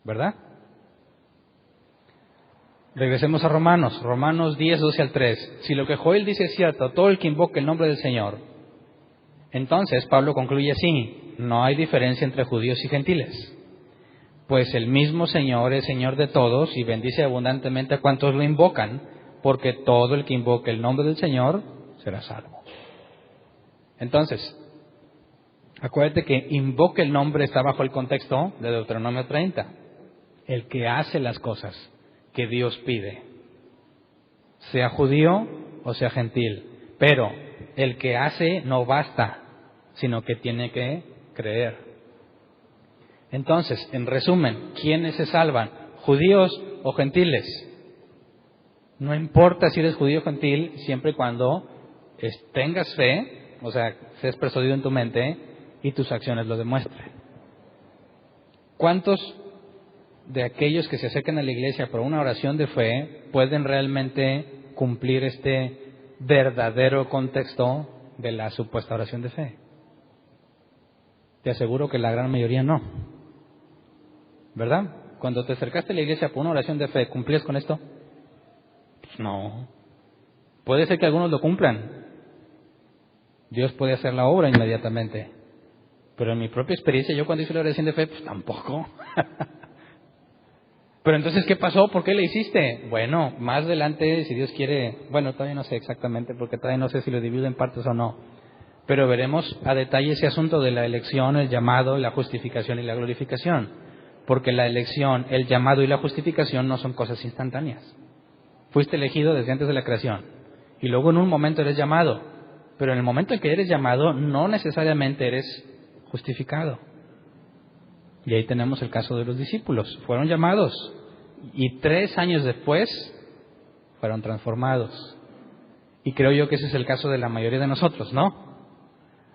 ¿Verdad? Regresemos a Romanos 10, 12 al 3. Si lo que Joel dice es cierto, todo el que invoque el nombre del Señor, entonces Pablo concluye así: no hay diferencia entre judíos y gentiles, pues el mismo Señor es Señor de todos y bendice abundantemente a cuantos lo invocan, porque todo el que invoque el nombre del Señor será salvo. Entonces, acuérdate que invoque el nombre está bajo el contexto de Deuteronomio 30. El que hace las cosas que Dios pide, sea judío o sea gentil. Pero el que hace no basta, sino que tiene que creer. Entonces, en resumen, ¿quiénes se salvan? ¿Judíos o gentiles? No importa si eres judío o gentil, siempre y cuando tengas fe, o sea, seas persuadido en tu mente y tus acciones lo demuestren. ¿Cuántos de aquellos que se acercan a la iglesia por una oración de fe pueden realmente cumplir este verdadero contexto de la supuesta oración de fe? Te aseguro que la gran mayoría no. ¿Verdad? Cuando te acercaste a la iglesia por una oración de fe, ¿cumplías con esto? Pues no. Puede ser que algunos lo cumplan. Dios puede hacer la obra inmediatamente. Pero en mi propia experiencia, yo cuando hice la oración de fe, pues tampoco. Pero entonces, ¿qué pasó? ¿Por qué le hiciste? Bueno, más adelante, si Dios quiere, bueno, todavía no sé exactamente, porque todavía no sé si lo divido en partes o no. Pero veremos a detalle ese asunto de la elección, el llamado, la justificación y la glorificación. Porque la elección, el llamado y la justificación no son cosas instantáneas. Fuiste elegido desde antes de la creación. Y luego en un momento eres llamado. Pero en el momento en que eres llamado, no necesariamente eres justificado. Y ahí tenemos el caso de los discípulos. Fueron llamados y 3 años después fueron transformados. Y creo yo que ese es el caso de la mayoría de nosotros, ¿no?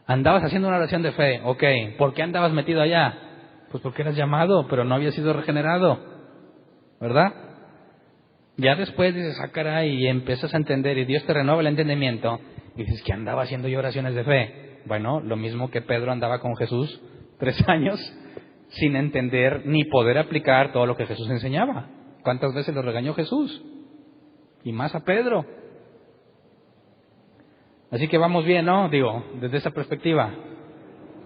Andabas haciendo una oración de fe, ok. ¿Por qué andabas metido allá? Pues porque eras llamado, pero no habías sido regenerado, ¿verdad? Ya después dices, caray, y empiezas a entender y Dios te renueva el entendimiento y dices, ¿qué andaba haciendo yo oraciones de fe? Bueno, lo mismo que Pedro andaba con Jesús 3 años sin entender ni poder aplicar todo lo que Jesús enseñaba. ¿Cuántas veces lo regañó Jesús? Y más a Pedro. Así que vamos bien, ¿no? Digo, desde esa perspectiva.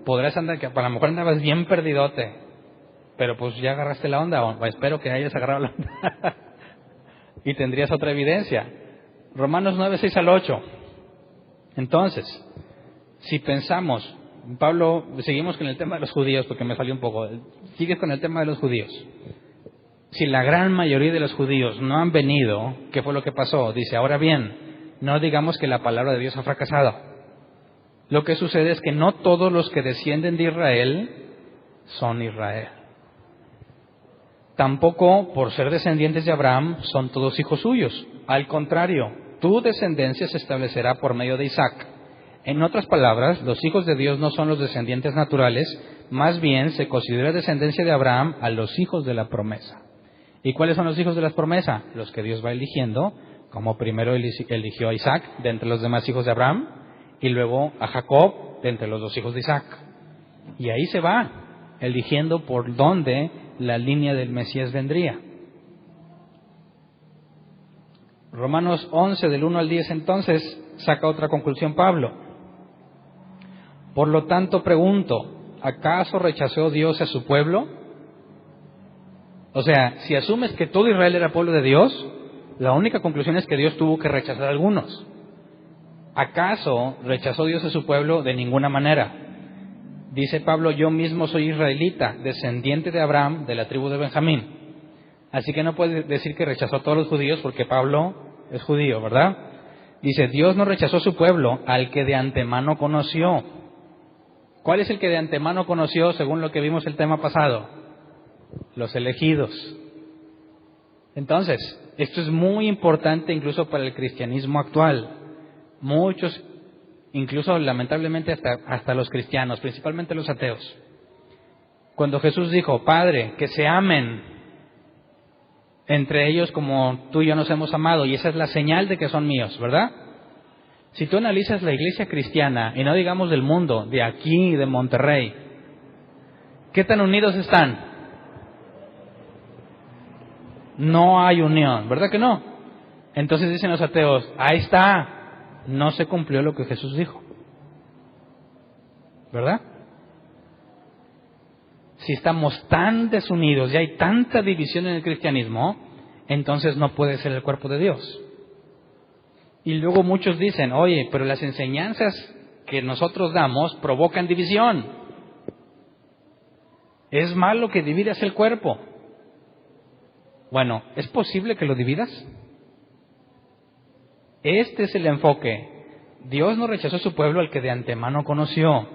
Podrás andar, que a lo mejor andabas bien perdidote, pero pues ya agarraste la onda, o espero que hayas agarrado la onda. Y tendrías otra evidencia. Romanos 9, 6 al 8. Entonces, si pensamos, Pablo, seguimos con el tema de los judíos porque me salió un poco. Sigues con el tema de los judíos. Si la gran mayoría de los judíos no han venido, ¿qué fue lo que pasó? Dice, ahora bien, no digamos que la palabra de Dios ha fracasado. Lo que sucede es que no todos los que descienden de Israel son Israel. Tampoco, por ser descendientes de Abraham, son todos hijos suyos. Al contrario, tu descendencia se establecerá por medio de Isaac. En otras palabras, los hijos de Dios no son los descendientes naturales, más bien se considera descendencia de Abraham a los hijos de la promesa. ¿Y cuáles son los hijos de la promesa? Los que Dios va eligiendo, como primero eligió a Isaac de entre los demás hijos de Abraham, y luego a Jacob de entre los 2 hijos de Isaac. Y ahí se va, eligiendo por dónde la línea del Mesías vendría. Romanos 11, del 1 al 10, entonces, saca otra conclusión Pablo. Por lo tanto, pregunto, ¿acaso rechazó Dios a su pueblo? O sea, si asumes que todo Israel era pueblo de Dios, la única conclusión es que Dios tuvo que rechazar a algunos. ¿Acaso rechazó Dios a su pueblo? De ninguna manera. Dice Pablo, yo mismo soy israelita, descendiente de Abraham, de la tribu de Benjamín. Así que no puedes decir que rechazó a todos los judíos porque Pablo es judío, ¿verdad? Dice, Dios no rechazó a su pueblo, al que de antemano conoció. ¿Cuál es el que de antemano conoció según lo que vimos el tema pasado? Los elegidos. Entonces, esto es muy importante incluso para el cristianismo actual. Muchos, incluso lamentablemente hasta los cristianos, principalmente los ateos. Cuando Jesús dijo, Padre, que se amen entre ellos como tú y yo nos hemos amado, y esa es la señal de que son míos, ¿verdad? Si tú analizas la iglesia cristiana, y no digamos del mundo, de aquí, de Monterrey, ¿qué tan unidos están? No hay unión, ¿verdad que no? Entonces dicen los ateos, ahí está, no se cumplió lo que Jesús dijo, ¿verdad? Si estamos tan desunidos y hay tanta división en el cristianismo, entonces no puede ser el cuerpo de Dios. Y luego muchos dicen, oye, pero las enseñanzas que nosotros damos provocan división. ¿Es malo que dividas el cuerpo? Bueno, ¿es posible que lo dividas? Este es el enfoque. Dios no rechazó a su pueblo al que de antemano conoció.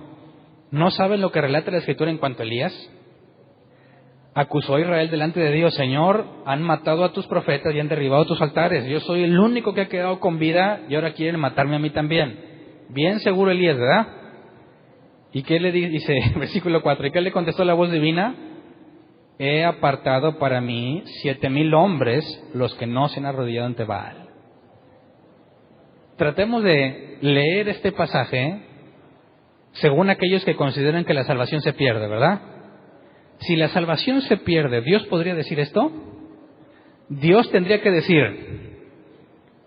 ¿No saben lo que relata la Escritura en cuanto a Elías? Acusó a Israel delante de Dios, Señor, han matado a tus profetas y han derribado tus altares. Yo soy el único que ha quedado con vida y ahora quieren matarme a mí también. Bien seguro Elías, ¿verdad? ¿Y qué le dice? Versículo 4. ¿Y qué le contestó la voz divina? He apartado para mí 7,000 hombres, los que no se han arrodillado ante Baal. Tratemos de leer este pasaje según aquellos que consideran que la salvación se pierde, ¿verdad? Si la salvación se pierde, ¿Dios podría decir esto? Dios tendría que decir,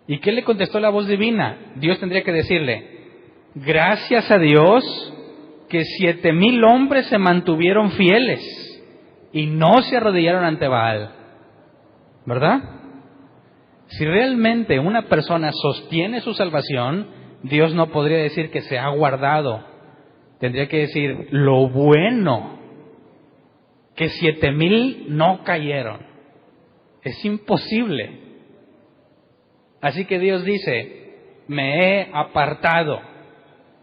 ¿y qué le contestó la voz divina? Dios tendría que decirle, gracias a Dios que 7,000 hombres se mantuvieron fieles y no se arrodillaron ante Baal, ¿verdad? Si realmente una persona sostiene su salvación, Dios no podría decir que se ha guardado. Tendría que decir, lo bueno, que 7,000 no cayeron. Es imposible. Así que Dios dice, me he apartado.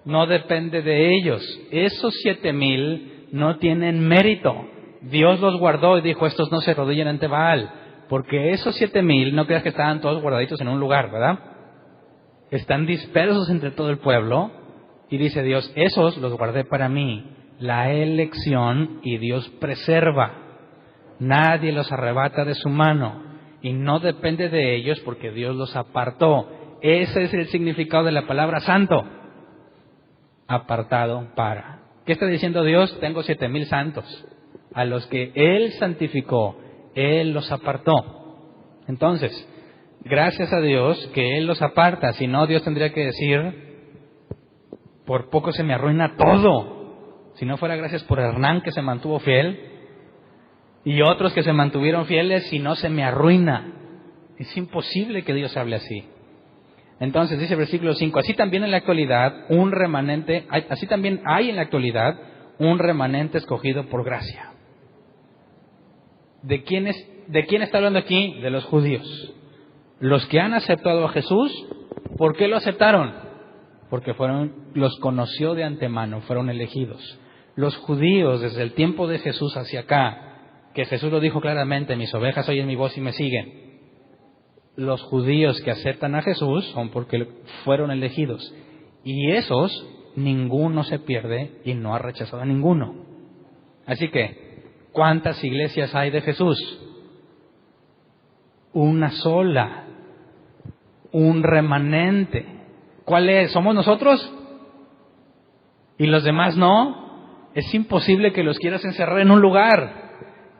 No depende de ellos. Esos 7,000 no tienen mérito. Dios los guardó y dijo, estos no se arrodillan ante Baal. Porque esos 7,000, no creas que estaban todos guardaditos en un lugar, ¿verdad? Están dispersos entre todo el pueblo. Y dice Dios, esos los guardé para mí. La elección, y Dios preserva. Nadie los arrebata de su mano. Y no depende de ellos porque Dios los apartó. Ese es el significado de la palabra santo. Apartado para. ¿Qué está diciendo Dios? Tengo 7,000 santos, a los que Él santificó, Él los apartó. Entonces, gracias a Dios que Él los aparta. Si no, Dios tendría que decir, por poco se me arruina todo. Si no fuera gracias por Hernán que se mantuvo fiel, y otros que se mantuvieron fieles, si no se me arruina. Es imposible que Dios hable así. Entonces dice el versículo 5, así también en la actualidad un remanente, así también hay en la actualidad un remanente escogido por gracia. ¿De quién está hablando aquí? De los judíos. Los que han aceptado a Jesús, ¿por qué lo aceptaron? Porque los conoció de antemano, fueron elegidos. Los judíos desde el tiempo de Jesús hacia acá, que Jesús lo dijo claramente, mis ovejas oyen mi voz y me siguen. Los judíos que aceptan a Jesús son porque fueron elegidos. Y esos, ninguno se pierde y no ha rechazado a ninguno. Así que, ¿cuántas iglesias hay de Jesús? Una sola. Un remanente. ¿Cuál es? ¿Somos nosotros? ¿Y los demás no? Es imposible que los quieras encerrar en un lugar.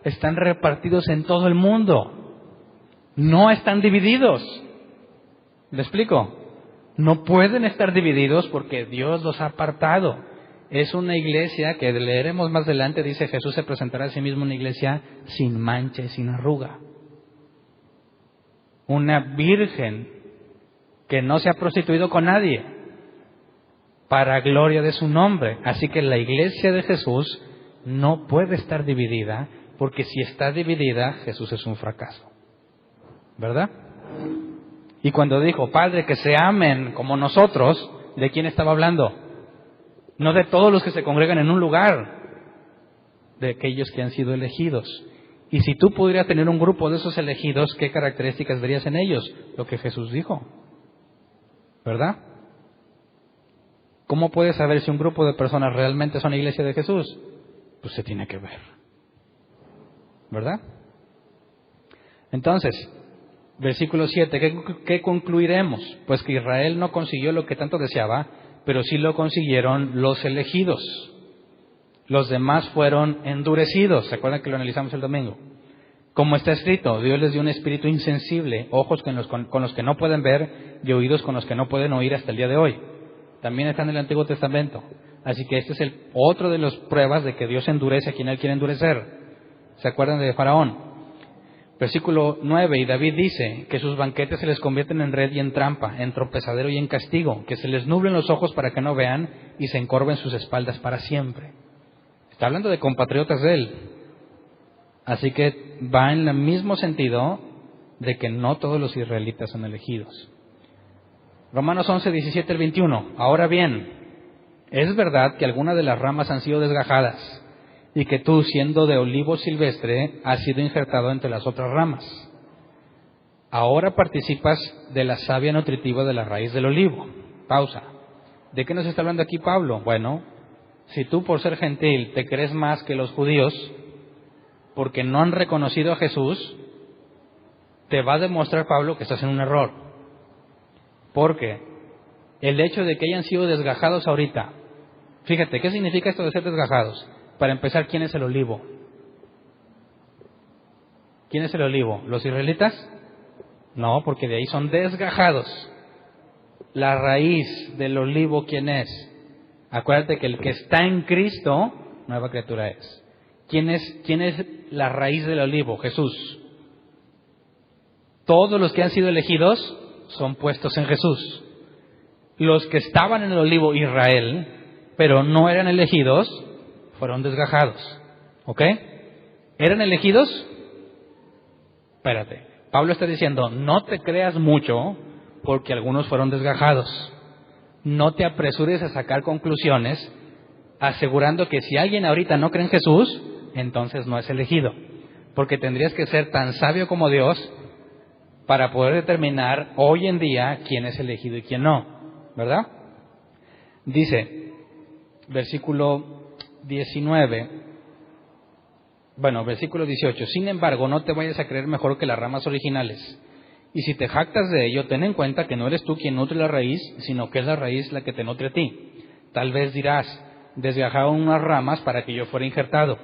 Están repartidos en todo el mundo. No están divididos. ¿Me explico? No pueden estar divididos porque Dios los ha apartado. Es una iglesia que leeremos más adelante, dice Jesús se presentará a sí mismo una iglesia sin mancha y sin arruga. Una virgen que no se ha prostituido con nadie, para gloria de su nombre. Así que la iglesia de Jesús no puede estar dividida, porque si está dividida, Jesús es un fracaso. ¿Verdad? Y cuando dijo, Padre, que se amen como nosotros, ¿de quién estaba hablando? No de todos los que se congregan en un lugar, de aquellos que han sido elegidos. Y si tú pudieras tener un grupo de esos elegidos, ¿qué características verías en ellos? Lo que Jesús dijo. ¿Verdad? ¿Cómo puedes saber si un grupo de personas realmente son la iglesia de Jesús? Pues se tiene que ver. ¿Verdad? Entonces, versículo 7, ¿qué concluiremos? Pues que Israel no consiguió lo que tanto deseaba, pero sí lo consiguieron los elegidos. Los demás fueron endurecidos. ¿Se acuerdan que lo analizamos el domingo? Como está escrito, Dios les dio un espíritu insensible, ojos con los que no pueden ver y oídos con los que no pueden oír hasta el día de hoy. También está en el Antiguo Testamento. Así que este es otro de las pruebas de que Dios endurece a quien Él quiere endurecer. ¿Se acuerdan de Faraón? Versículo 9, y David dice que sus banquetes se les convierten en red y en trampa, en tropezadero y en castigo, que se les nublen los ojos para que no vean y se encorven sus espaldas para siempre. Está hablando de compatriotas de Él. Así que va en el mismo sentido de que no todos los israelitas son elegidos. Romanos 11, 17 al 21. Ahora bien, es verdad que algunas de las ramas han sido desgajadas y que tú, siendo de olivo silvestre, has sido injertado entre las otras ramas. Ahora participas de la savia nutritiva de la raíz del olivo. Pausa. ¿De qué nos está hablando aquí Pablo? Bueno, si tú por ser gentil te crees más que los judíos, porque no han reconocido a Jesús, te va a demostrar Pablo que estás en un error. Porque el hecho de que hayan sido desgajados ahorita, fíjate, ¿qué significa esto de ser desgajados? Para empezar, ¿quién es el olivo? ¿Quién es el olivo? ¿Los israelitas? No, porque de ahí son desgajados. La raíz del olivo, ¿quién es? Acuérdate que el que está en Cristo, nueva criatura es. ¿Quién es la raíz del olivo? Jesús. Todos los que han sido elegidos son puestos en Jesús. Los que estaban en el olivo, Israel, pero no eran elegidos, fueron desgajados. ¿Ok? ¿Eran elegidos? Espérate. Pablo está diciendo, no te creas mucho porque algunos fueron desgajados. No te apresures a sacar conclusiones asegurando que si alguien ahorita no cree en Jesús, entonces no es elegido. Porque tendrías que ser tan sabio como Dios para poder determinar hoy en día quién es elegido y quién no. ¿Verdad? Dice, versículo 19, versículo 18, sin embargo, no te vayas a creer mejor que las ramas originales. Y si te jactas de ello, ten en cuenta que no eres tú quien nutre la raíz, sino que es la raíz la que te nutre a ti. Tal vez dirás, desgajaron unas ramas para que yo fuera injertado.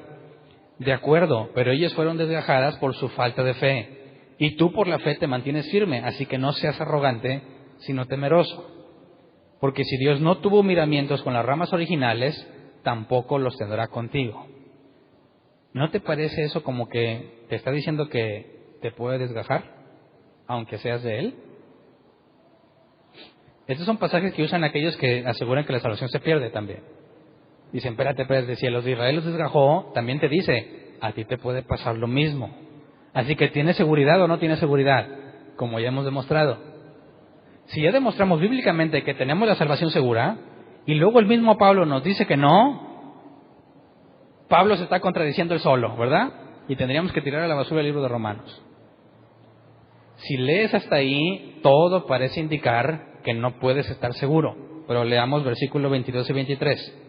De acuerdo, pero ellas fueron desgajadas por su falta de fe. Y tú por la fe te mantienes firme, así que no seas arrogante, sino temeroso. Porque si Dios no tuvo miramientos con las ramas originales, tampoco los tendrá contigo. ¿No te parece eso como que te está diciendo que te puede desgajar, aunque seas de Él? Estos son pasajes que usan aquellos que aseguran que la salvación se pierde también. Dicen, espérate, si a los de Israel los desgajó, también te dice, a ti te puede pasar lo mismo. Así que ¿tienes seguridad o no tienes seguridad? Como ya hemos demostrado. Si ya demostramos bíblicamente que tenemos la salvación segura, y luego el mismo Pablo nos dice que no, Pablo se está contradiciendo él solo, ¿verdad? Y tendríamos que tirar a la basura el libro de Romanos. Si lees hasta ahí, todo parece indicar que no puedes estar seguro. Pero leamos versículos 22 y 23.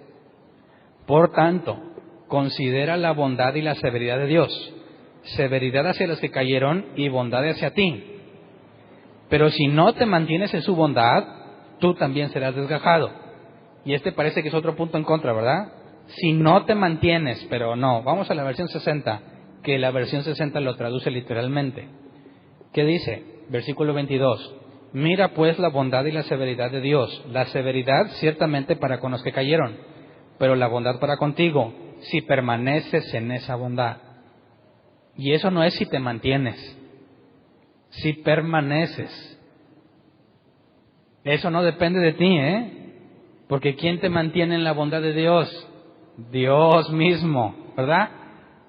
Por tanto, considera la bondad y la severidad de Dios. Severidad hacia los que cayeron y bondad hacia ti. Pero si no te mantienes en su bondad, tú también serás desgajado. Y este parece que es otro punto en contra, ¿verdad? Si no te mantienes, pero no. Vamos a la versión 60, que la versión 60 lo traduce literalmente. ¿Qué dice? Versículo 22. Mira pues la bondad y la severidad de Dios. La severidad ciertamente para con los que cayeron, pero la bondad para contigo, si permaneces en esa bondad. Y eso no es si te mantienes, si permaneces. Eso no depende de ti, porque ¿quién te mantiene en la bondad de Dios? Dios mismo, ¿verdad?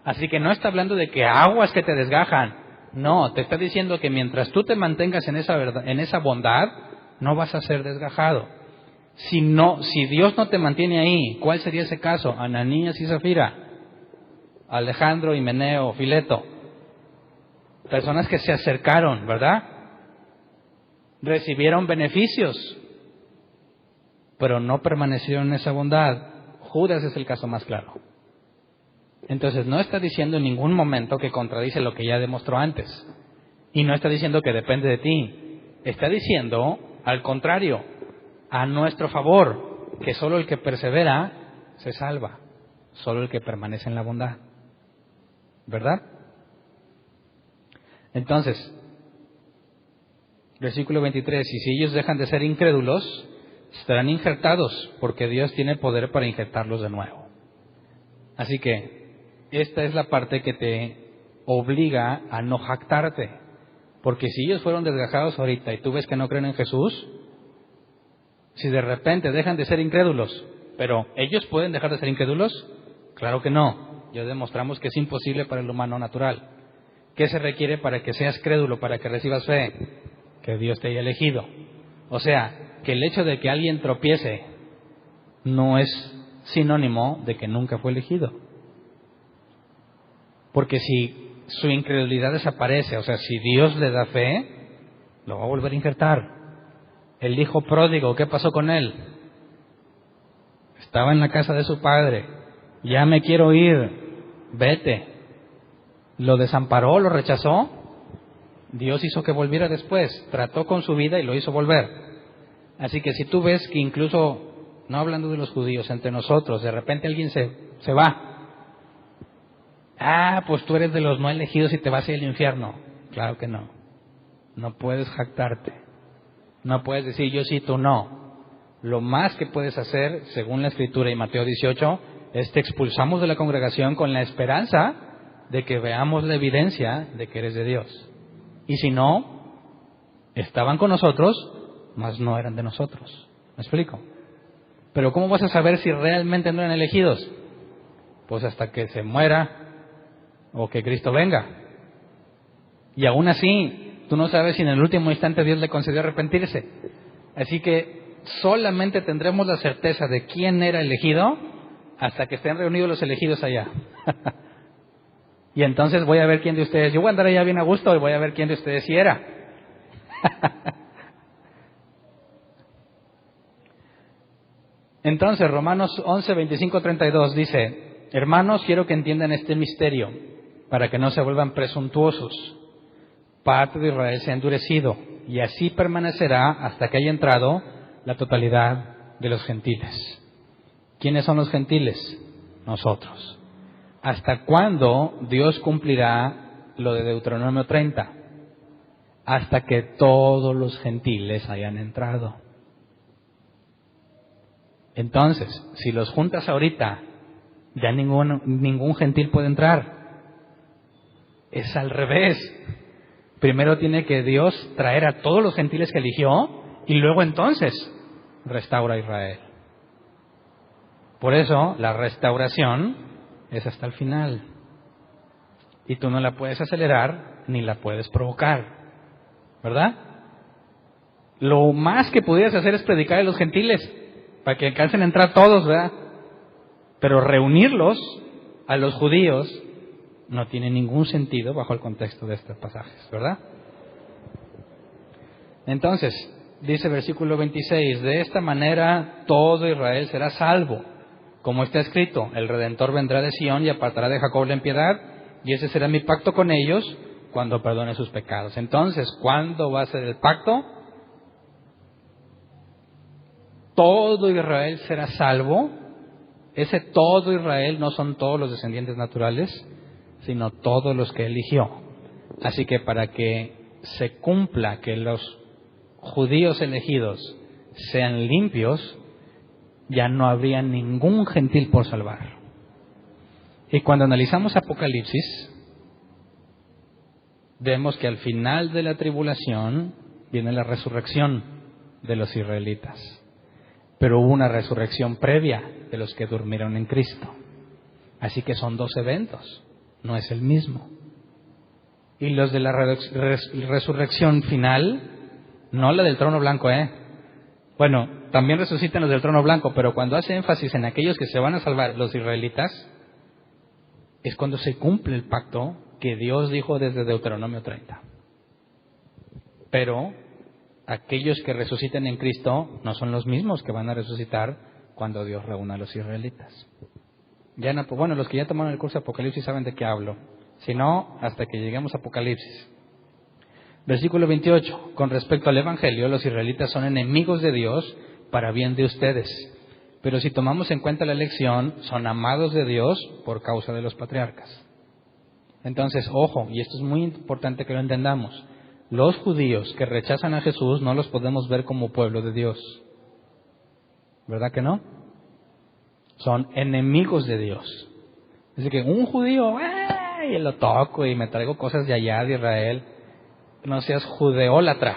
Así que no está hablando de que aguas que te desgajan. No, te está diciendo que mientras tú te mantengas en esa verdad, en esa bondad, no vas a ser desgajado. Si Dios no te mantiene ahí, ¿cuál sería ese caso? Ananías y Zafira, Alejandro, Himeneo, Fileto, personas que se acercaron, ¿verdad? Recibieron beneficios, pero no permanecieron en esa bondad. Judas es el caso más claro. Entonces no está diciendo en ningún momento que contradice lo que ya demostró antes. Y no está diciendo que depende de ti. Está diciendo, al contrario, a nuestro favor, que solo el que persevera se salva. Solo el que permanece en la bondad. ¿Verdad? Entonces, versículo 23, y si ellos dejan de ser incrédulos, estarán injertados, porque Dios tiene poder para injertarlos de nuevo. Así que, esta es la parte que te obliga a no jactarte. Porque si ellos fueron desgajados ahorita y tú ves que no creen en Jesús, si de repente dejan de ser incrédulos, pero ¿ellos pueden dejar de ser incrédulos? Claro que no. Ya demostramos que es imposible para el humano natural. ¿Qué se requiere para que seas crédulo, para que recibas fe? Que Dios te haya elegido. O sea, que el hecho de que alguien tropiece no es sinónimo de que nunca fue elegido. Porque si su incredulidad desaparece, o sea, si Dios le da fe, lo va a volver a injertar. El hijo pródigo, ¿qué pasó con él? Estaba en la casa de su padre. Ya me quiero ir, vete. Lo desamparó, lo rechazó. Dios hizo que volviera después. Trató con su vida y lo hizo volver. Así que si tú ves que incluso, no hablando de los judíos, entre nosotros, de repente alguien se va. Pues tú eres de los no elegidos y te vas a ir al infierno. Claro que no. No puedes jactarte. No puedes decir yo sí, tú no. Lo más que puedes hacer, según la Escritura y Mateo 18, es te expulsamos de la congregación con la esperanza de que veamos la evidencia de que eres de Dios. Y si no, estaban con nosotros, mas no eran de nosotros. ¿Me explico? Pero ¿cómo vas a saber si realmente no eran elegidos? Pues hasta que se muera o que Cristo venga. Y aún así, tú no sabes si en el último instante Dios le concedió arrepentirse. Así que solamente tendremos la certeza de quién era elegido hasta que estén reunidos los elegidos allá. Y entonces voy a ver quién de ustedes, yo voy a andar allá bien a gusto y voy a ver quién de ustedes sí era. Entonces, Romanos 11, 25, 32 dice, hermanos, quiero que entiendan este misterio, para que no se vuelvan presuntuosos. Parte de Israel se ha endurecido, y así permanecerá hasta que haya entrado la totalidad de los gentiles. ¿Quiénes son los gentiles? Nosotros. ¿Hasta cuándo Dios cumplirá lo de Deuteronomio 30? Hasta que todos los gentiles hayan entrado. Entonces, si los juntas ahorita, ya ningún gentil puede entrar. Es al revés. Primero tiene que Dios traer a todos los gentiles que eligió y luego entonces restaura a Israel. Por eso la restauración es hasta el final. Y tú no la puedes acelerar ni la puedes provocar. ¿Verdad? Lo más que pudieras hacer es predicar a los gentiles para que alcancen a entrar todos, ¿verdad? Pero reunirlos a los judíos no tiene ningún sentido bajo el contexto de estos pasajes, ¿verdad? Entonces, dice versículo 26, de esta manera todo Israel será salvo. Como está escrito, el Redentor vendrá de Sión y apartará de Jacob la impiedad, y ese será mi pacto con ellos cuando perdone sus pecados. Entonces, ¿cuándo va a ser el pacto? Todo Israel será salvo. Ese todo Israel no son todos los descendientes naturales, sino todos los que eligió. Así que para que se cumpla que los judíos elegidos sean limpios, ya no habría ningún gentil por salvar. Y cuando analizamos Apocalipsis, vemos que al final de la tribulación viene la resurrección de los israelitas. Pero hubo una resurrección previa de los que durmieron en Cristo. Así que son dos eventos, no es el mismo. Y los de la resurrección final, no la del trono blanco, Bueno, también resucitan los del trono blanco, pero cuando hace énfasis en aquellos que se van a salvar, los israelitas, es cuando se cumple el pacto que Dios dijo desde Deuteronomio 30. Pero aquellos que resuciten en Cristo no son los mismos que van a resucitar cuando Dios reúna a los israelitas. Ya no, bueno, los que ya tomaron el curso de Apocalipsis saben de qué hablo. Si no, hasta que lleguemos a Apocalipsis. Versículo 28. Con respecto al Evangelio, los israelitas son enemigos de Dios para bien de ustedes. Pero si tomamos en cuenta la elección, son amados de Dios por causa de los patriarcas. Entonces, ojo, y esto es muy importante que lo entendamos. Los judíos que rechazan a Jesús no los podemos ver como pueblo de Dios. ¿Verdad que no? Son enemigos de Dios. Así que un judío, y lo toco y me traigo cosas de allá de Israel. No seas judeólatra.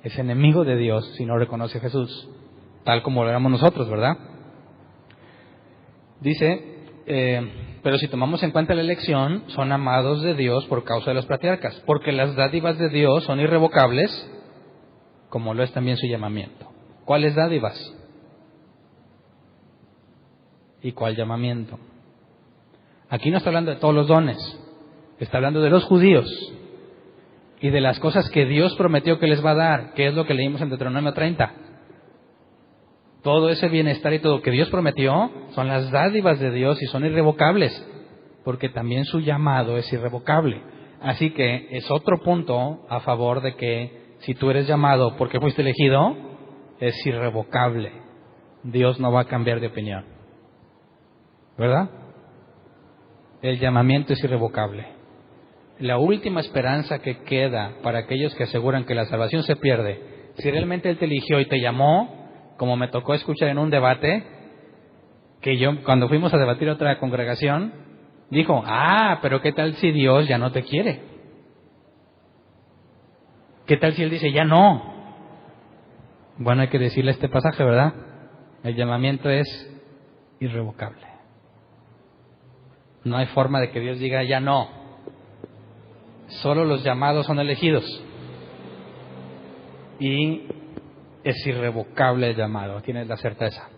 Es enemigo de Dios si no reconoce a Jesús, tal como lo éramos nosotros, ¿verdad? Dice, pero si tomamos en cuenta la elección, son amados de Dios por causa de los patriarcas, porque las dádivas de Dios son irrevocables, como lo es también su llamamiento. ¿Cuáles dádivas? ¿Y cuál llamamiento? Aquí no está hablando de todos los dones, está hablando de los judíos y de las cosas que Dios prometió que les va a dar, que es lo que leímos en Deuteronomio 30. Todo ese bienestar y todo que Dios prometió son las dádivas de Dios y son irrevocables, porque también su llamado es irrevocable. Así que es otro punto a favor de que si tú eres llamado porque fuiste elegido, es irrevocable. Dios no va a cambiar de opinión. ¿Verdad? El llamamiento es irrevocable. La última esperanza que queda para aquellos que aseguran que la salvación se pierde, si realmente Él te eligió y te llamó, como me tocó escuchar en un debate, que yo cuando fuimos a debatir otra congregación, dijo, pero ¿qué tal si Dios ya no te quiere? ¿Qué tal si Él dice, ya no? Bueno, hay que decirle este pasaje, ¿verdad? El llamamiento es irrevocable. No hay forma de que Dios diga, ya no. Solo los llamados son elegidos. Y es irrevocable el llamado, tienes la certeza.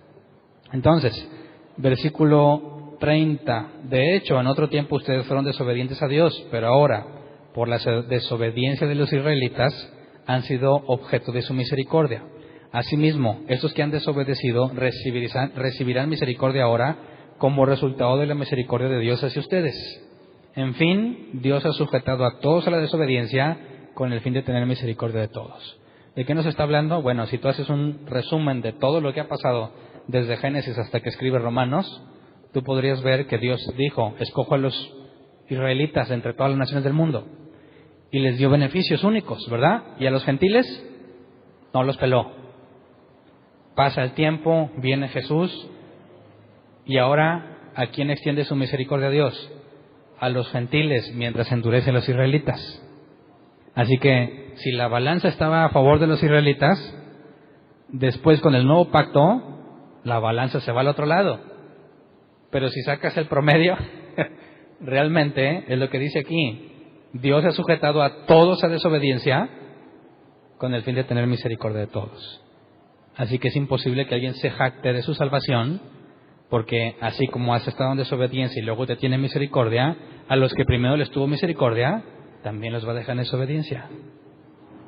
Entonces, versículo 30. De hecho, en otro tiempo ustedes fueron desobedientes a Dios, pero ahora, por la desobediencia de los israelitas, han sido objeto de su misericordia. Asimismo, estos que han desobedecido recibirán misericordia ahora como resultado de la misericordia de Dios hacia ustedes. En fin, Dios ha sujetado a todos a la desobediencia con el fin de tener misericordia de todos. ¿De qué nos está hablando? Bueno, si tú haces un resumen de todo lo que ha pasado desde Génesis hasta que escribe Romanos, tú podrías ver que Dios dijo, escojo a los israelitas entre todas las naciones del mundo, y les dio beneficios únicos, ¿verdad? Y a los gentiles no los peló. Pasa el tiempo, viene Jesús, y ahora, ¿a quién extiende su misericordia a Dios? A los gentiles, mientras endurece a los israelitas. Así que, si la balanza estaba a favor de los israelitas, después con el nuevo pacto, la balanza se va al otro lado. Pero si sacas el promedio, realmente es lo que dice aquí. Dios ha sujetado a todos a desobediencia con el fin de tener misericordia de todos. Así que es imposible que alguien se jacte de su salvación, porque así como has estado en desobediencia y luego te tiene misericordia, a los que primero les tuvo misericordia, también los va a dejar en desobediencia.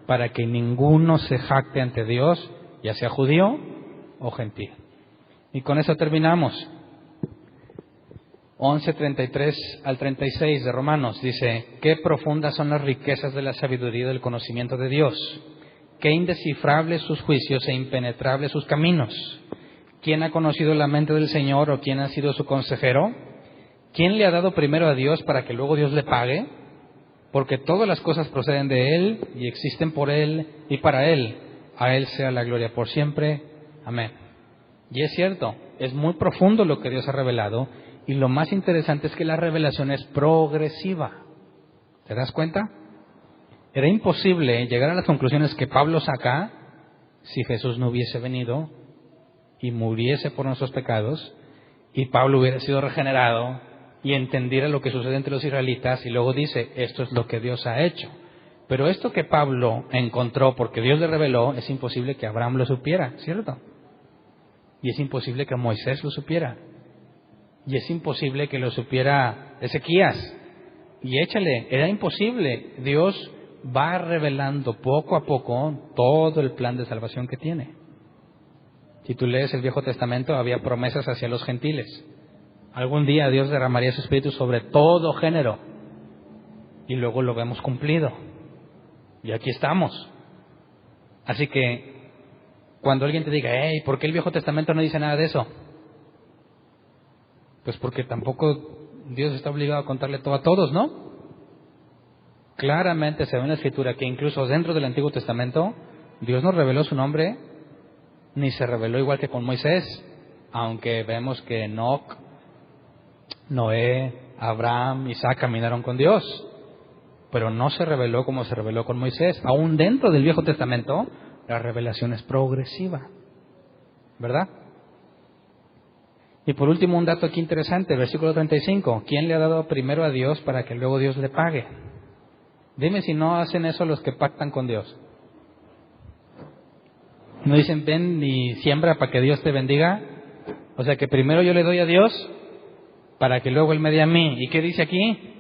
Para que ninguno se jacte ante Dios, ya sea judío o gentil. Y con eso terminamos. 11:33 al 36 de Romanos dice, qué profundas son las riquezas de la sabiduría y del conocimiento de Dios. Qué indescifrables sus juicios e impenetrables sus caminos. ¿Quién ha conocido la mente del Señor o quién ha sido su consejero? ¿Quién le ha dado primero a Dios para que luego Dios le pague? porque todas las cosas proceden de Él y existen por Él y para Él. A Él sea la gloria por siempre. Amén. Y es cierto, es muy profundo lo que Dios ha revelado, y lo más interesante es que la revelación es progresiva. ¿Te das cuenta? Era imposible llegar a las conclusiones que Pablo saca si Jesús no hubiese venido y muriese por nuestros pecados, y Pablo hubiera sido regenerado y entendiera lo que sucede entre los israelitas, y luego dice, esto es lo que Dios ha hecho. Pero esto que Pablo encontró porque Dios le reveló, es imposible que Abraham lo supiera, ¿cierto? Y es imposible que Moisés lo supiera. Y es imposible que lo supiera Ezequías. Y échale, era imposible. Dios va revelando poco a poco todo el plan de salvación que tiene. Si tú lees el Viejo Testamento, había promesas hacia los gentiles. Algún día Dios derramaría su espíritu sobre todo género. Y luego lo vemos cumplido. Y aquí estamos. Así que, cuando alguien te diga, hey, ¿por qué el Viejo Testamento no dice nada de eso? Pues porque tampoco Dios está obligado a contarle todo a todos, ¿no? Claramente se ve en la Escritura que incluso dentro del Antiguo Testamento, Dios no reveló su nombre, ni se reveló igual que con Moisés, aunque vemos que Enoc, Noé, Abraham, Isaac caminaron con Dios, pero no se reveló como se reveló con Moisés. Aún dentro del Viejo Testamento, la revelación es progresiva, ¿verdad? Y por último, un dato aquí interesante, versículo 35. ¿Quién le ha dado primero a Dios para que luego Dios le pague? Dime si no hacen eso los que pactan con Dios. No dicen, ven y siembra para que Dios te bendiga. O sea que primero yo le doy a Dios para que luego Él me dé a mí. ¿Y qué dice aquí?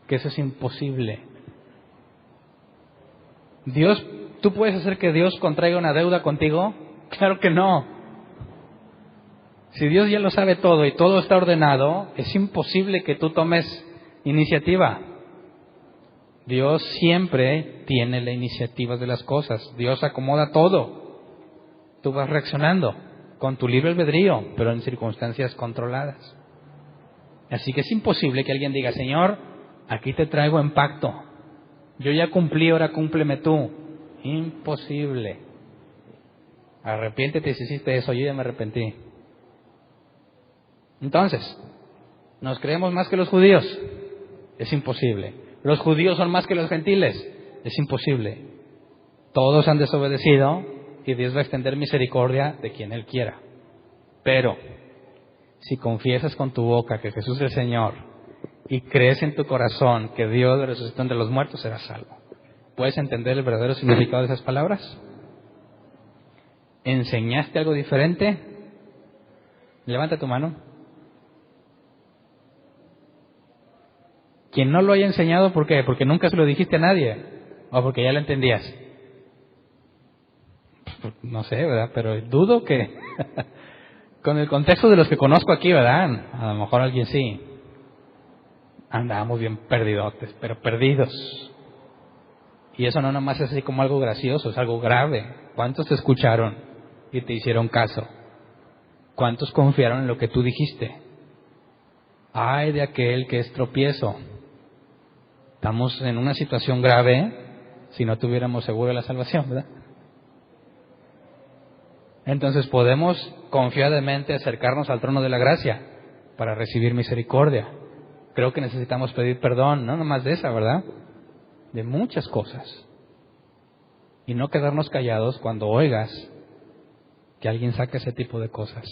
Que eso es imposible. Dios, ¿tú puedes hacer que Dios contraiga una deuda contigo? Claro que no. Si Dios ya lo sabe todo y todo está ordenado, es imposible que tú tomes iniciativa. Dios siempre tiene la iniciativa de las cosas. Dios acomoda todo. Tú vas reaccionando con tu libre albedrío, pero en circunstancias controladas. Así que es imposible que alguien diga, Señor, aquí te traigo en pacto. Yo ya cumplí, ahora cúmpleme tú. Imposible. Arrepiéntete si hiciste eso, yo ya me arrepentí. Entonces, ¿nos creemos más que los judíos? Es imposible. ¿Los judíos son más que los gentiles? Es imposible. Todos han desobedecido y Dios va a extender misericordia de quien Él quiera. Pero, si confiesas con tu boca que Jesús es el Señor y crees en tu corazón que Dios le resucitó entre los muertos, serás salvo. ¿Puedes entender el verdadero significado de esas palabras? ¿Enseñaste algo diferente? Levanta tu mano. Quien no lo haya enseñado, ¿por qué? Porque nunca se lo dijiste a nadie, o porque ya lo entendías. No sé, ¿verdad? Pero dudo que con el contexto de los que conozco aquí, ¿verdad? A lo mejor alguien sí. Andábamos bien perdidotes, pero perdidos. Y eso no nomás es así como algo gracioso, es algo grave. ¿Cuántos te escucharon y te hicieron caso? ¿Cuántos confiaron en lo que tú dijiste? Ay de aquel que es tropiezo. Estamos en una situación grave si no tuviéramos seguro la salvación, ¿verdad? Entonces podemos confiadamente acercarnos al trono de la gracia para recibir misericordia. Creo que necesitamos pedir perdón, no nomás de esa, ¿verdad? De muchas cosas. Y no quedarnos callados cuando oigas que alguien saca ese tipo de cosas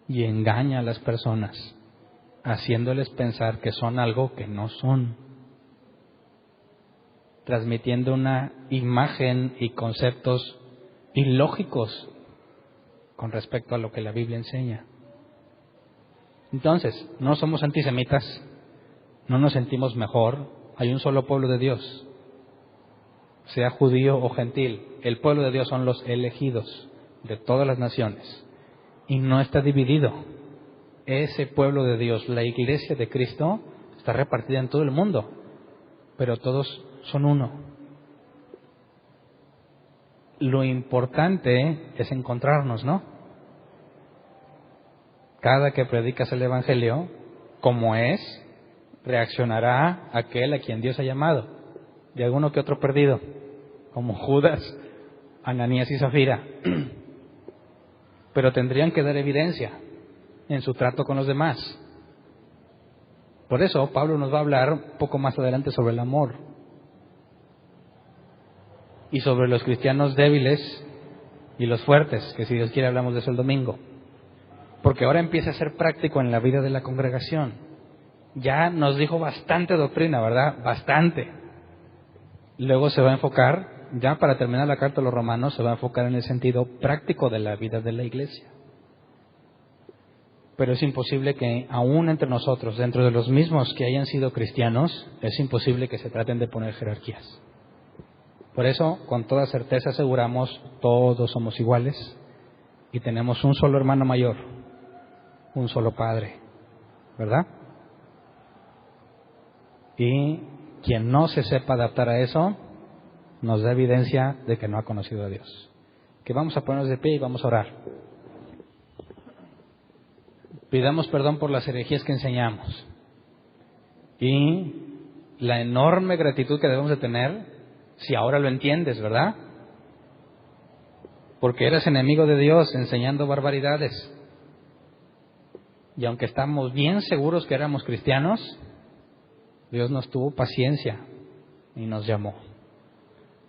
y engaña a las personas, haciéndoles pensar que son algo que no son, transmitiendo una imagen y conceptos ilógicos con respecto a lo que la Biblia enseña. Entonces, no somos antisemitas, no nos sentimos mejor, hay un solo pueblo de Dios, sea judío o gentil. El pueblo de Dios son los elegidos de todas las naciones y no está dividido. Ese pueblo de Dios, la iglesia de Cristo, está repartida en todo el mundo, pero todos son uno. Lo importante es encontrarnos, ¿no? Cada que predicas el Evangelio, como es, reaccionará aquel a quien Dios ha llamado, de alguno que otro perdido, como Judas, Ananías y Zafira. Pero tendrían que dar evidencia en su trato con los demás. Por eso Pablo nos va a hablar un poco más adelante sobre el amor y sobre los cristianos débiles y los fuertes, que si Dios quiere hablamos de eso el domingo. Porque ahora empieza a ser práctico en la vida de la congregación. Ya nos dijo bastante doctrina, ¿verdad? Bastante. Luego se va a enfocar, ya para terminar la carta a los Romanos, se va a enfocar en el sentido práctico de la vida de la iglesia. Pero es imposible que aún entre nosotros, dentro de los mismos que hayan sido cristianos, es imposible que se traten de poner jerarquías. Por eso, con toda certeza aseguramos, todos somos iguales y tenemos un solo hermano mayor, un solo Padre, ¿verdad? Y quien no se sepa adaptar a eso, nos da evidencia de que no ha conocido a Dios. Que vamos a ponernos de pie y vamos a orar. Pidamos perdón por las herejías que enseñamos y la enorme gratitud que debemos de tener si ahora lo entiendes, ¿verdad? Porque eres enemigo de Dios enseñando barbaridades. Y aunque estamos bien seguros que éramos cristianos, Dios nos tuvo paciencia y nos llamó.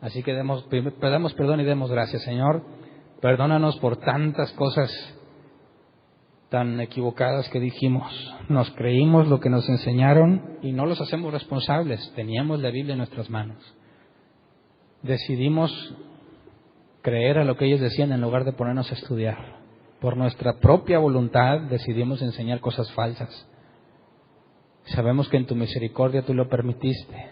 Así que pedamos perdón y demos gracias, Señor. Perdónanos por tantas cosas tan equivocadas que dijimos. Nos creímos lo que nos enseñaron y no los hacemos responsables. Teníamos la Biblia en nuestras manos. Decidimos creer a lo que ellos decían en lugar de ponernos a estudiar. Por nuestra propia voluntad decidimos enseñar cosas falsas. Sabemos que en tu misericordia tú lo permitiste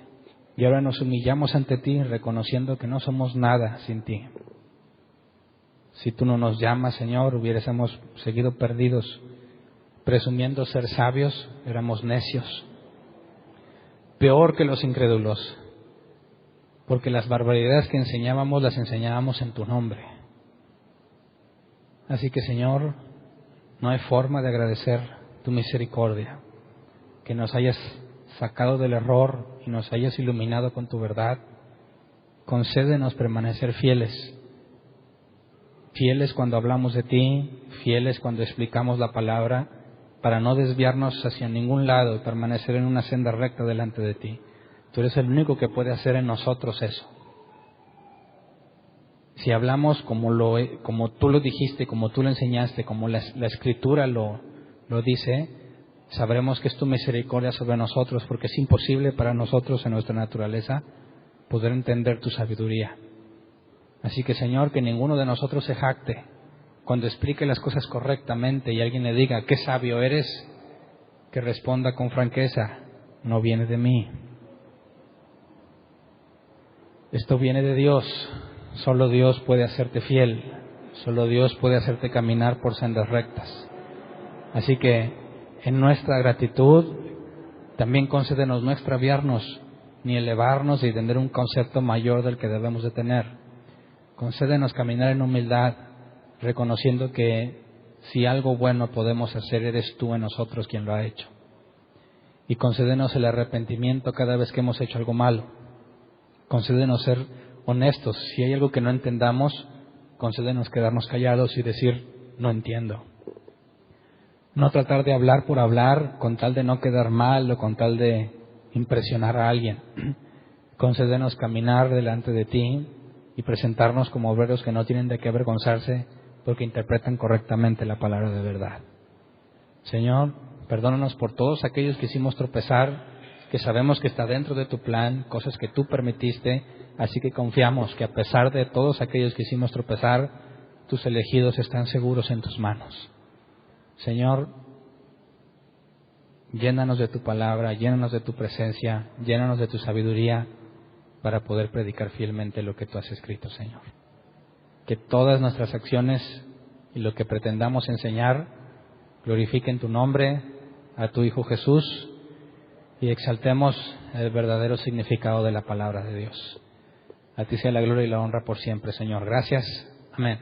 y ahora nos humillamos ante ti reconociendo que no somos nada sin ti. Si tú no nos llamas, Señor, hubiésemos seguido perdidos, presumiendo ser sabios, éramos necios, peor que los incrédulos, porque las barbaridades que enseñábamos las enseñábamos en tu nombre. Así que, Señor, no hay forma de agradecer tu misericordia, que nos hayas sacado del error y nos hayas iluminado con tu verdad. Concédenos permanecer fieles cuando hablamos de ti, fieles cuando explicamos la palabra, para no desviarnos hacia ningún lado y permanecer en una senda recta delante de ti. Tú eres el único que puede hacer en nosotros eso. Si hablamos como tú lo dijiste, como tú lo enseñaste, como la Escritura lo dice, sabremos que es tu misericordia sobre nosotros, porque es imposible para nosotros en nuestra naturaleza poder entender tu sabiduría. Así que, Señor, que ninguno de nosotros se jacte cuando explique las cosas correctamente y alguien le diga, qué sabio eres, que responda con franqueza, no viene de mí. Esto viene de Dios. Solo Dios puede hacerte fiel. Solo Dios puede hacerte caminar por sendas rectas. Así que, en nuestra gratitud, también concédenos no extraviarnos, ni elevarnos y tener un concepto mayor del que debemos de tener. Concédenos caminar en humildad, reconociendo que si algo bueno podemos hacer, eres tú en nosotros quien lo ha hecho. Y concédenos el arrepentimiento cada vez que hemos hecho algo malo. Concédenos ser honestos. Si hay algo que no entendamos, concédenos quedarnos callados y decir, no entiendo. No tratar de hablar por hablar, con tal de no quedar mal o con tal de impresionar a alguien. Concédenos caminar delante de ti y presentarnos como obreros que no tienen de qué avergonzarse porque interpretan correctamente la palabra de verdad. Señor, perdónanos por todos aquellos que hicimos tropezar, que sabemos que está dentro de tu plan, cosas que tú permitiste, así que confiamos que a pesar de todos aquellos que hicimos tropezar, tus elegidos están seguros en tus manos. Señor, llénanos de tu palabra, llénanos de tu presencia, llénanos de tu sabiduría, para poder predicar fielmente lo que tú has escrito, Señor. Que todas nuestras acciones y lo que pretendamos enseñar glorifiquen tu nombre, a tu Hijo Jesús, y exaltemos el verdadero significado de la palabra de Dios. A ti sea la gloria y la honra por siempre, Señor. Gracias. Amén.